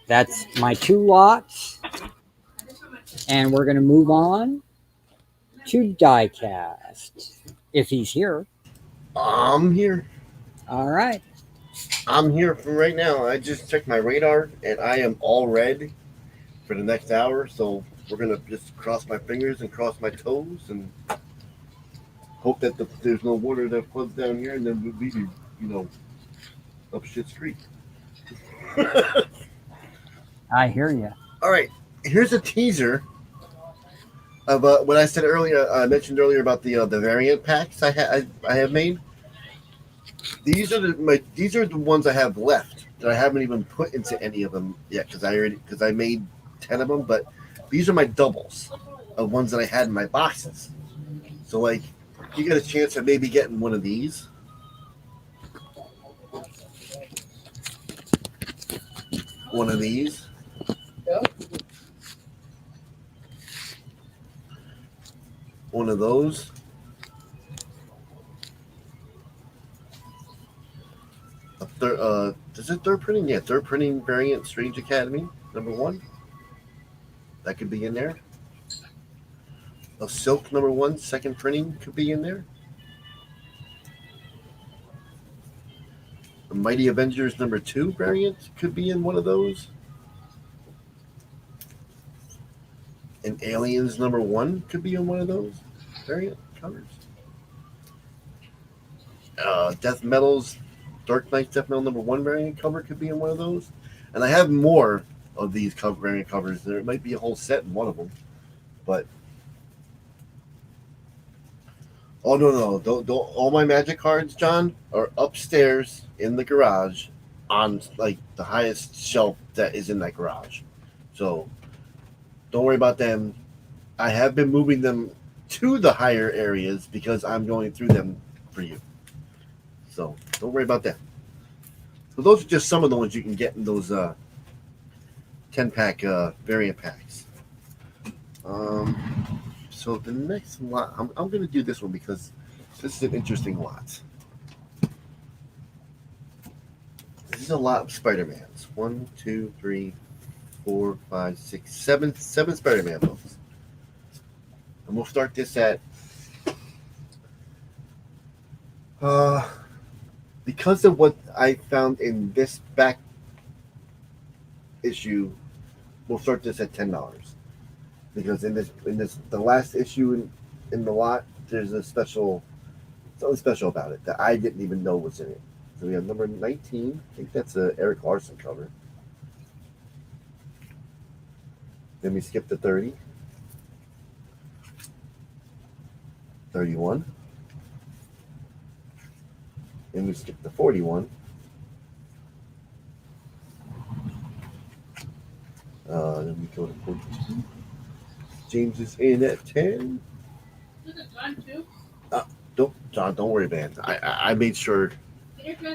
That's my 2 lots. And we're going to move on to diecast. If he's here. I'm here. All right. I'm here for right now. I just checked my radar, and I am all red for the next hour. So we're gonna just cross my fingers and cross my toes, and hope that there's no water that floods down here, and then we'll be, up Shit's Creek. I hear you. All right, here's a teaser of what I said earlier. I mentioned earlier about the variant packs I have made. These are the ones I have left that I haven't even put into any of them yet because I made 10 of them. But these are my doubles of ones that I had in my boxes. So like, you get a chance of maybe getting one of these. One of these. One of those. Is it third printing? Yeah, third printing variant Strange Academy #1. That could be in there. A Silk #1 second printing could be in there. A Mighty Avengers #2 variant could be in one of those. And Aliens #1 could be in one of those variant covers. Death Metal's Dark Knight's Death Metal #1 variant cover could be in one of those. And I have more of these variant covers. There might be a whole set in one of them. But oh no, don't all my magic cards, John, are upstairs in the garage on like the highest shelf that is in that garage. So don't worry about them. I have been moving them to the higher areas because I'm going through them for you. So don't worry about that. So those are just some of the ones you can get in those 10-pack variant packs. So the next lot, I'm going to do this one because this is an interesting lot. This is a lot of Spider-Mans. 1, 2, 3, 4, 5, 6, 7 Spider-Man books. And we'll start this at because of what I found in this back issue, we'll start this at $10. Because in the last issue in the lot, there's something special about it that I didn't even know was in it. So we have number 19. I think that's a Eric Larson cover. Then we skip to 30. 31. Then we skip to 41. Then we go to 42. James is in at 10. Is it John too? Don't worry, man. I made sure.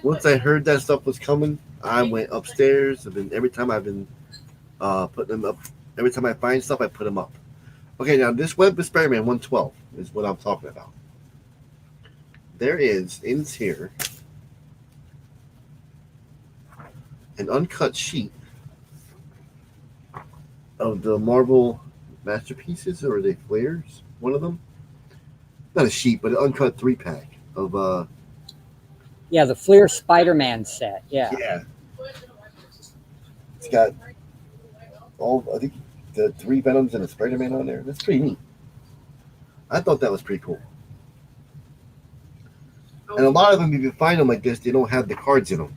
Once I heard that stuff was coming, I went upstairs. Every time I've been putting them up. Every time I find stuff, I put them up. Okay, now this Web of Spider-Man 112 is what I'm talking about. There is in here an uncut sheet of the Marvel Masterpieces, or are they flares? One of them? Not a sheet, but an uncut 3-pack of yeah, the Fleer Spider-Man set. Yeah. It's got I think the 3 Venoms and a Spider-Man on there. That's pretty neat. I thought that was pretty cool. And a lot of them, if you find them like this, they don't have the cards in them.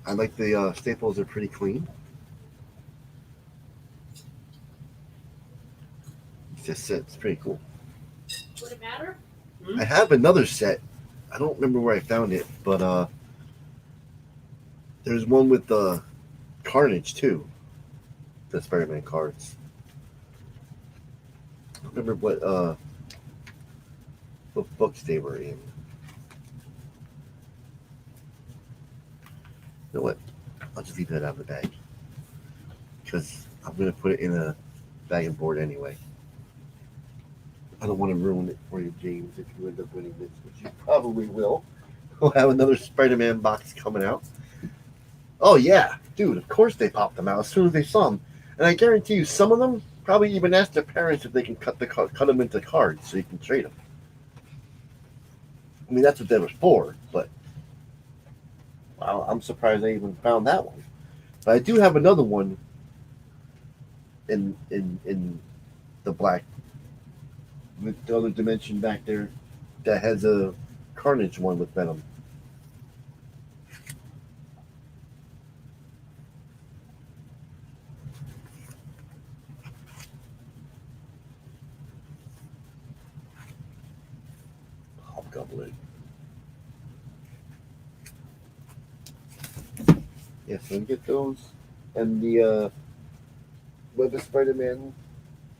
I like the staples are pretty clean. This set's pretty cool. Would it matter? I have another set. I don't remember where I found it, but there's one with the Carnage too. The Spider-Man cards. I don't remember what books they were in. You know what? I'll just leave that out of the bag because I'm gonna put it in a bag and board anyway. I don't want to ruin it for you, James. If you end up winning this, which you probably will, we'll have another Spider-Man box coming out. Oh yeah, dude! Of course they popped them out as soon as they saw them, and I guarantee you, some of them probably even asked their parents if they can cut them into cards so you can trade them. I mean, that's what they were for, but wow, I'm surprised I even found that one. But I do have another one in the black, the other dimension back there that has a Carnage one with Venom. Hobgoblin. Yeah, so we get those and the Web of Spider-Man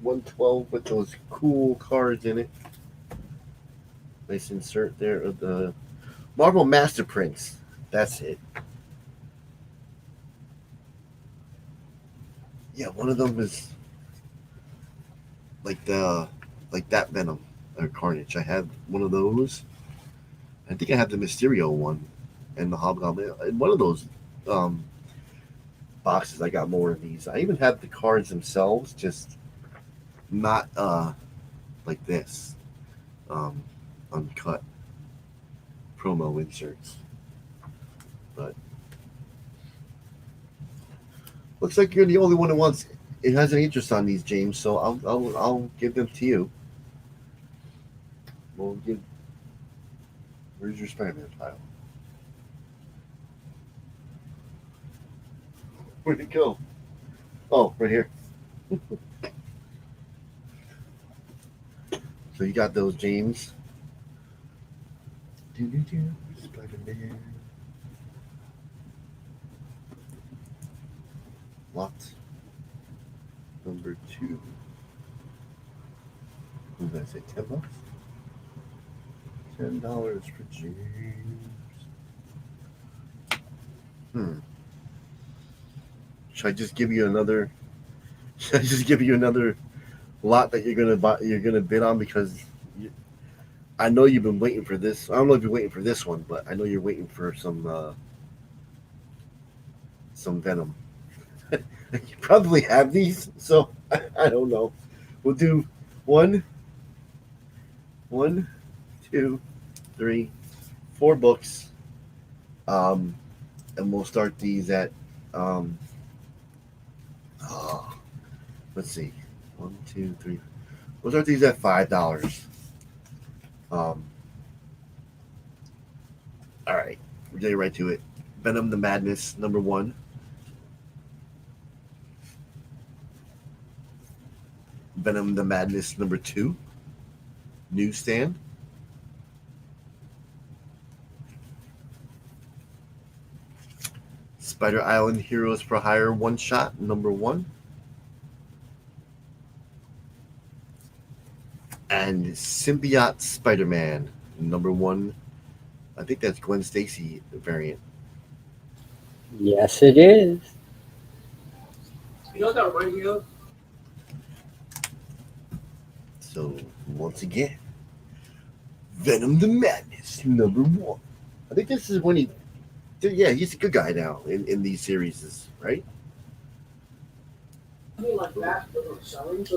112 with those cool cards in it. Nice insert there of the Marvel Master Prints. That's it. Yeah, one of them is like that Venom or Carnage. I have one of those. I think I have the Mysterio one and the Hobgoblin. In one of those boxes, I got more of these. I even have the cards themselves, just not like this uncut promo inserts. But looks like you're the only one who has an interest on these, James. So I'll give them to you. Where's your Spider-Man pile? Where'd it go? Oh, right here. So you got those, James. Spider-Man. Lot number 2. What did I say? $10? $10 for James. Should I just give you another? Should I just give you another lot that you're gonna buy? You're gonna bid on because I know you've been waiting for this. I don't know if you're waiting for this one, but I know you're waiting for some Venom. You probably have these, so I don't know. We'll do 1, 2, 3, 4 books, and we'll start these at let's see, 1, 2, 3. We'll start these at $5. All right, we're getting right to it. Venom the Madness #1. Venom the Madness #2. Newsstand. Spider Island Heroes for Hire one shot #1. And Symbiote Spider-Man #1. I think that's Gwen Stacy variant. Yes, it is. You know what that reminds me of? So once again, Venom the Madness #1. I think this is when he's a good guy now in these series, right?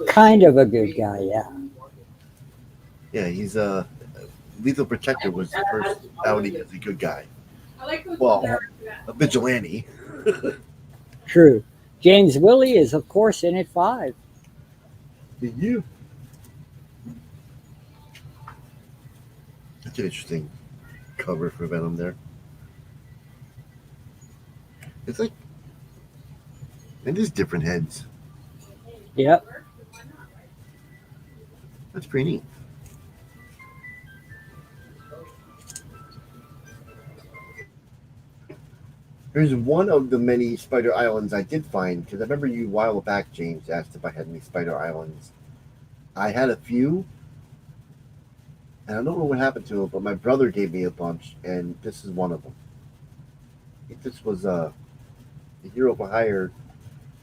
Kind of a good guy, yeah. Yeah, he's Lethal Protector was the first outing as a good guy. I like those A vigilante. True. James Willie is, of course, in at 5. You. That's an interesting cover for Venom there. It's like, it is different heads. Yep. That's pretty neat. Here's one of the many Spider Islands I did find, because I remember you a while back, James, asked if I had any Spider Islands. I had a few, and I don't know what happened to them, but my brother gave me a bunch, and this is one of them. think this was a Hero for Hire,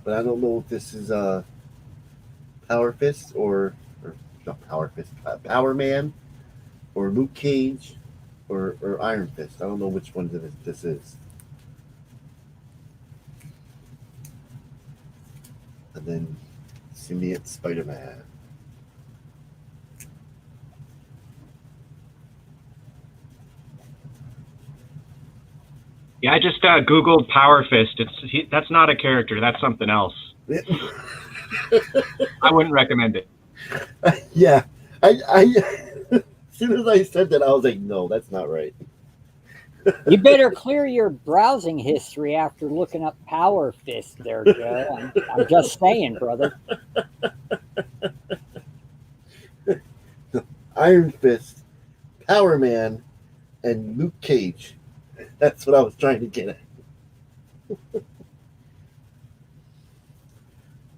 but I don't know if this is Power Fist or not Power Fist, Power Man, or Luke Cage, or Iron Fist. I don't know which one this is. And then Symbiote Spider-Man. Yeah, I just Googled Power Fist. That's not a character. That's something else. I wouldn't recommend it. Yeah, I as soon as I said that, I was like, no, that's not right. You better clear your browsing history after looking up Power Fist there, Joe. I'm just saying, brother. Iron Fist, Power Man, and Luke Cage. That's what I was trying to get at.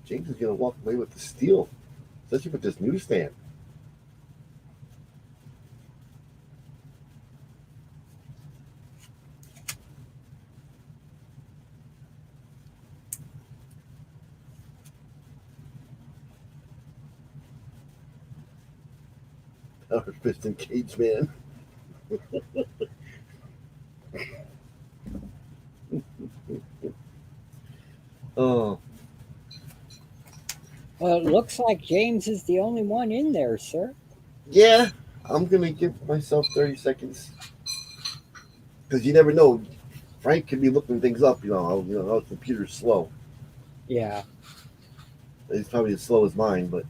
James is going to walk away with the steal, especially with this newsstand. Power Fist and Cage Man. Oh. Well, it looks like James is the only one in there, sir. Yeah, I'm going to give myself 30 seconds. Because you never know. Frank could be looking things up, how the computer's slow. Yeah. It's probably as slow as mine, but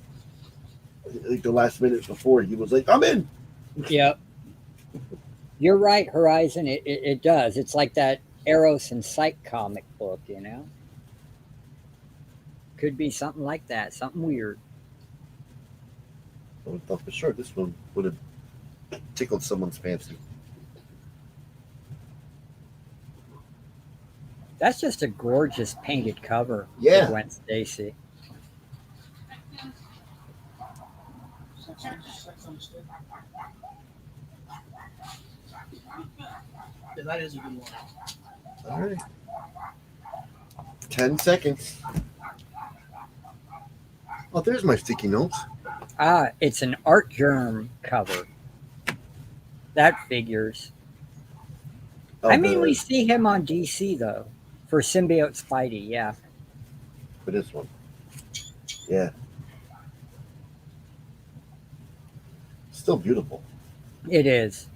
I think the last minute before, he was like, I'm in. Yep. You're right, Horizon. It does. It's like that Eros and Psych comic book, Could be something like that. Something weird. I thought for sure this one would have tickled someone's fancy. That's just a gorgeous painted cover. Yeah. Of Gwen Stacy. That is a good one. All right. 10 seconds. Oh, there's my sticky notes. It's an Art Germ cover. That figures. Oh, I mainly see him on DC, though. For Symbiote Spidey, yeah. For this one. Yeah. Still beautiful. It is.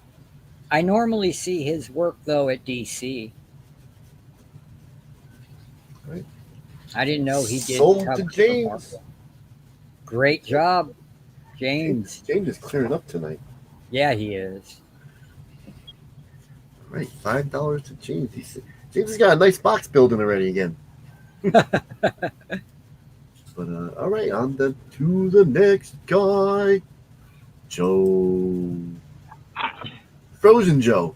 I normally see his work, though, at DC. Right. I didn't know he did Sold covers to for James. Marvel. Great job, James. James is clearing up tonight. Yeah, he is. Right, $5 to James. James has got a nice box building already again. But all right, on to the next guy, Joe. Frozen Joe.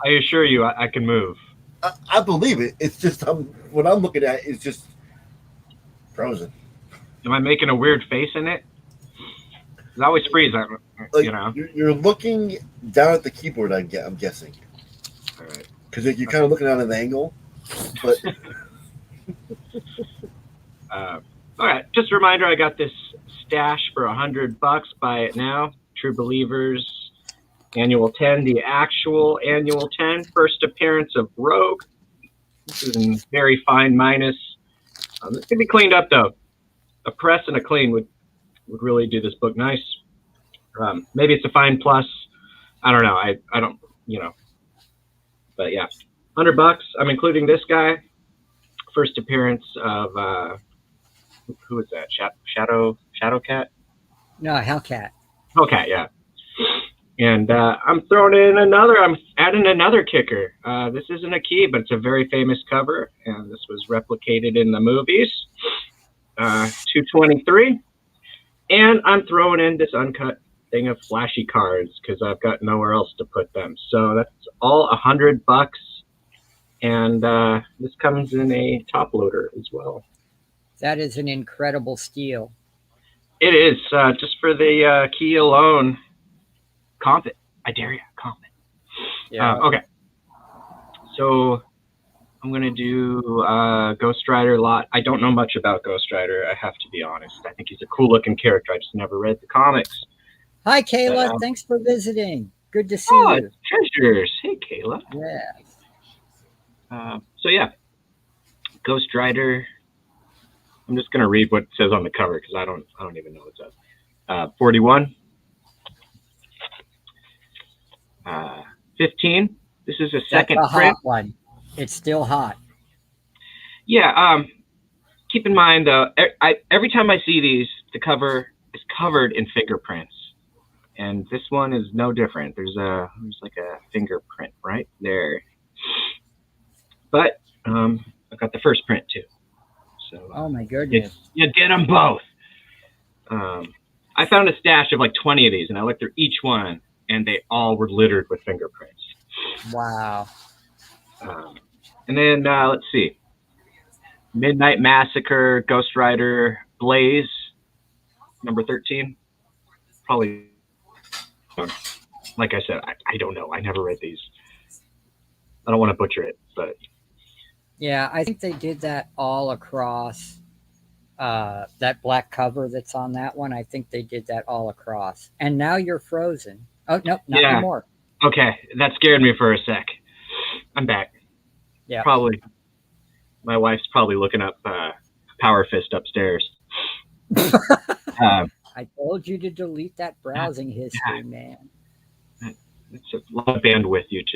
I assure you, I can move. I believe it. It's just what I'm looking at is just frozen. Am I making a weird face in it? I always freeze. You're looking down at the keyboard. I'm guessing. All right. Because you're kind of looking at an angle, but. All right. Just a reminder, I got this stash for $100. Buy it now. True Believers, Annual 10, the actual Annual 10, first appearance of Rogue. This is in very fine minus. This can be cleaned up though. A press and a clean would really do this book nice. Maybe it's a fine plus. I don't know. I don't, But yeah, $100. I'm including this guy. First appearance of who is that? Shadowcat? No, Hellcat. Okay, yeah. And I'm adding another kicker. This isn't a key, but it's a very famous cover, and this was replicated in the movies. 223. And I'm throwing in this uncut thing of flashy cards because I've got nowhere else to put them. So that's all $100. And this comes in a top loader as well. That is an incredible steal. It is, just for the key alone. Comp it. I dare you. Comp it. Yeah. Okay. So I'm going to do Ghost Rider a lot. I don't know much about Ghost Rider, I have to be honest. I think he's a cool-looking character. I just never read the comics. Hi, Kayla. But, thanks for visiting. Good to see you. Treasures. Hey, Kayla. Yeah. So, yeah. Ghost Rider. I'm just going to read what it says on the cover because I don't even know what it says. 41. 15. This is a second That's a print. hot one. It's still hot. Yeah. Keep in mind, though, every time I see these, the cover is covered in fingerprints. And this one is no different. There's like a fingerprint right there. But I've got the first print too. So oh my goodness! You get them both. I found a stash of like 20 of these, and I looked through each one, and they all were littered with fingerprints. Wow. And then let's see, Midnight Massacre, Ghost Rider, Blaze, number 13. Probably. Like I said, I don't know. I never read these. I don't want to butcher it, but yeah, I think they did that all across that black cover that's on that one. I think they did that all across. And now you're frozen. Oh no, not anymore. Okay, that scared me for a sec. I'm back. Yeah. Probably. My wife's probably looking up Power Fist upstairs. I told you to delete that browsing history, man. It's a lot of bandwidth usage.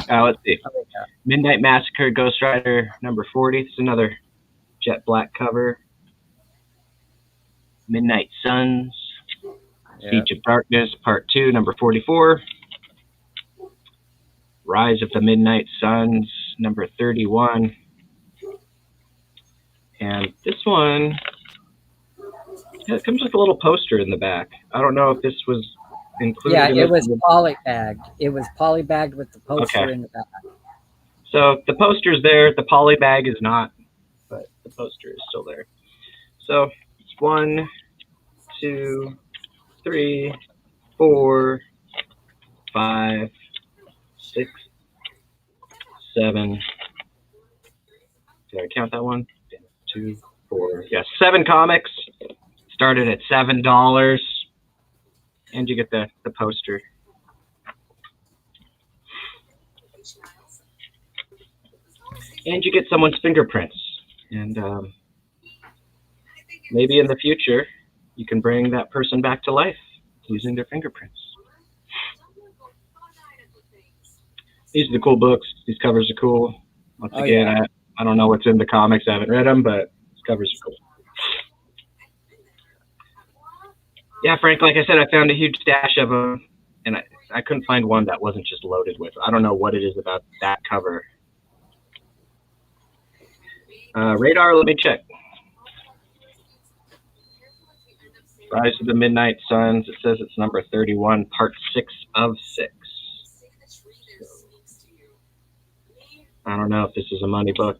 Let's see. Midnight Massacre, Ghost Rider, number 40. It's another jet black cover. Midnight Suns, Siege of Darkness, Part 2, number 44. Rise of the Midnight Suns, number 31. And this one, it comes with a little poster in the back. I don't know if this was included. Yeah, it was polybagged. It was polybagged with the poster in the back. So the poster's there. The polybag is not, but the poster is still there. So it's 1, 2, 3, 4, 5, 6, 7. Did I count that one? 2, 4. Yeah, 7 comics. Started at $7. And you get the poster. And you get someone's fingerprints. And maybe in the future, you can bring that person back to life using their fingerprints. These are the cool books. These covers are cool. Once again, I don't know what's in the comics. I haven't read them, but these covers are cool. Yeah, Frank, like I said, I found a huge stash of them, and I couldn't find one that wasn't just loaded with. I don't know what it is about that cover. Radar, let me check. Rise of the Midnight Suns, it says it's number 31, part 6 of 6. I don't know if this is a money book.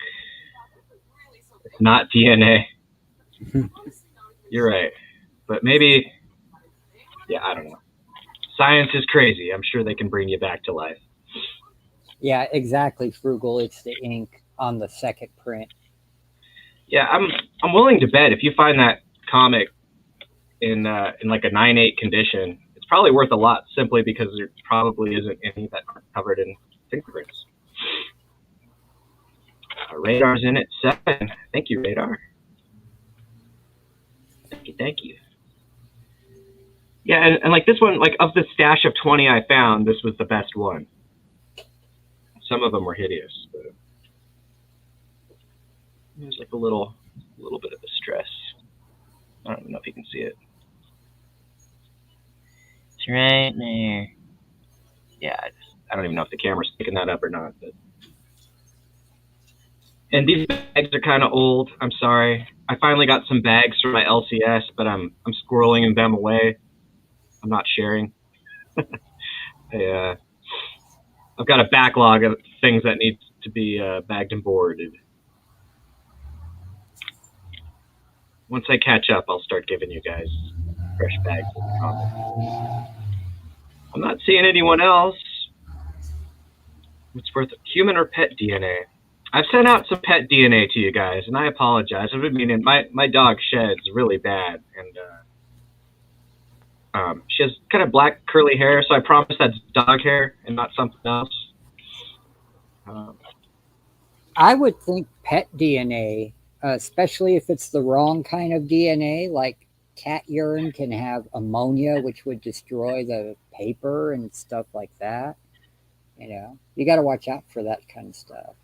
It's not DNA. You're right. But maybe, yeah, I don't know. Science is crazy. I'm sure they can bring you back to life. Yeah, exactly, Frugal. It's the ink on the second print. Yeah, I'm willing to bet if you find that comic in like a 9/8 condition, it's probably worth a lot simply because there probably isn't any that are covered in fingerprints. Radar's in at 7. Thank you, Radar. Thank you. Yeah, and like this one, like of the stash of 20 I found, this was the best one. Some of them were hideous, but there's like a little bit of a stress. I don't even know if you can see it. It's right there. Yeah, I don't even know if the camera's picking that up or not. But. And these bags are kind of old. I'm sorry. I finally got some bags from my LCS, but I'm squirreling them away. I'm not sharing. I've got a backlog of things that need to be bagged and boarded. Once I catch up, I'll start giving you guys fresh bags of the comics. I'm not seeing anyone else. What's worth it? Human or pet DNA? I've sent out some pet DNA to you guys, and I apologize. I've been meaning, my dog sheds really bad, and she has kind of black curly hair, so I promise that's dog hair and not something else. I would think pet DNA, especially if it's the wrong kind of DNA, like cat urine can have ammonia, which would destroy the paper and stuff like that. You know, you got to watch out for that kind of stuff.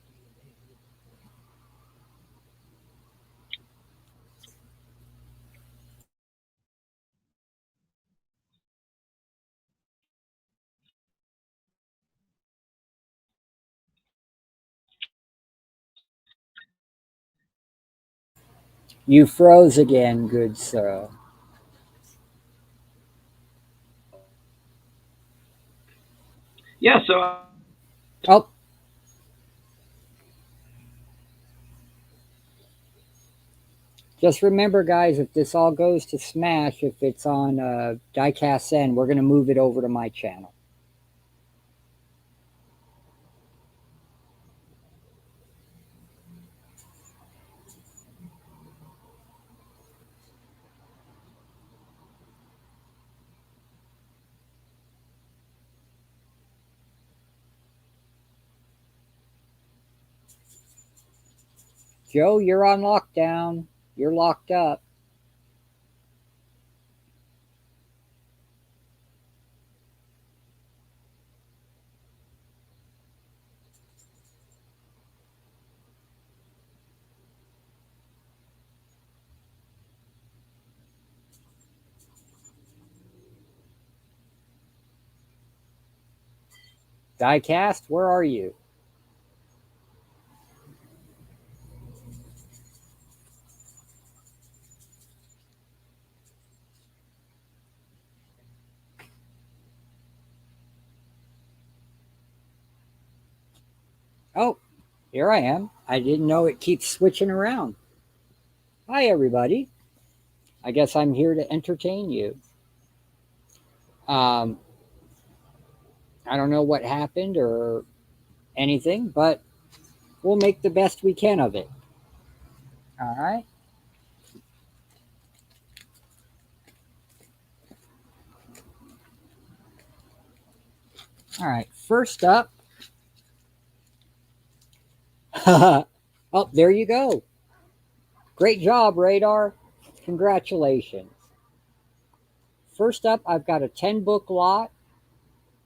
You froze again, good sir. Yeah, so... Oh. Just remember, guys, if this all goes to smash, if it's on Diecast N, we're going to move it over to my channel. Joe, you're on lockdown. You're locked up. Diecast, where are you? Oh, here I am. I didn't know it keeps switching around. Hi, everybody. I guess I'm here to entertain you. I don't know what happened or anything, but we'll make the best we can of it. All right. All right. First up. Oh, there you go. Great job, Radar. Congratulations. First up, I've got a 10-book lot,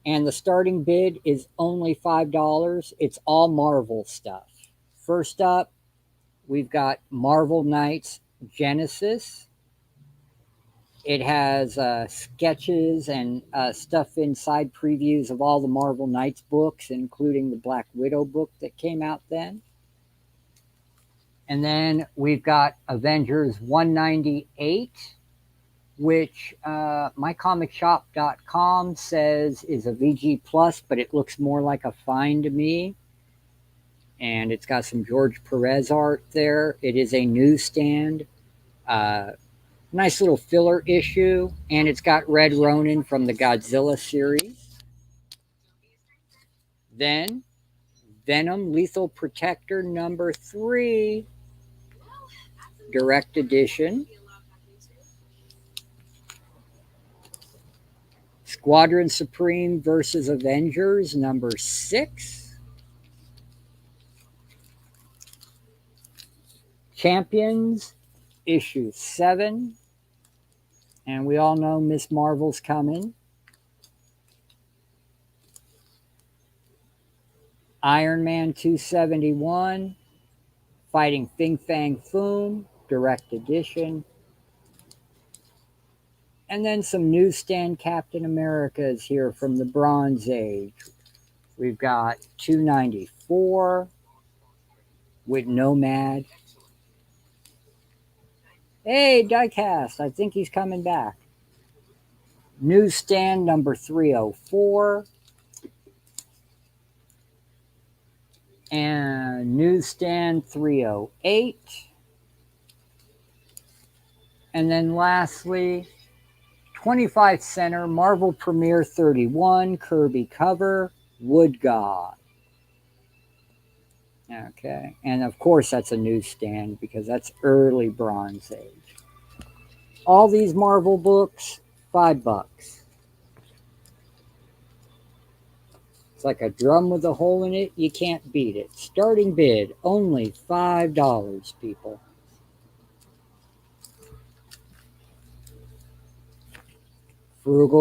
and the starting bid is only $5. It's all Marvel stuff. First up, we've got Marvel Knights Genesis. It has sketches and stuff inside previews of all the Marvel Knights books, including the Black Widow book that came out then. And then we've got Avengers 198, which mycomicshop.com says is a VG Plus, but it looks more like a Find to me. And it's got some George Perez art there. It is a newsstand. Nice little filler issue. And it's got Red Ronin from the Godzilla series. Then Venom Lethal Protector number 3. Direct edition. Squadron Supreme versus Avengers number 6. Champions issue 7. And we all know Miss Marvel's coming. Iron Man 271. Fighting Fin Fang Foom. Direct edition. And then some newsstand Captain Americas here from the Bronze Age. We've got 294 with Nomad. Hey, Diecast, I think he's coming back. Newsstand number 304. And newsstand 308. And then lastly, 25 center Marvel Premiere 31 Kirby cover Wood God. Okay. And of course, that's a newsstand because that's early Bronze Age. All these Marvel books, $5. It's like a drum with a hole in it. You can't beat it. Starting bid, only $5, people. Frugal.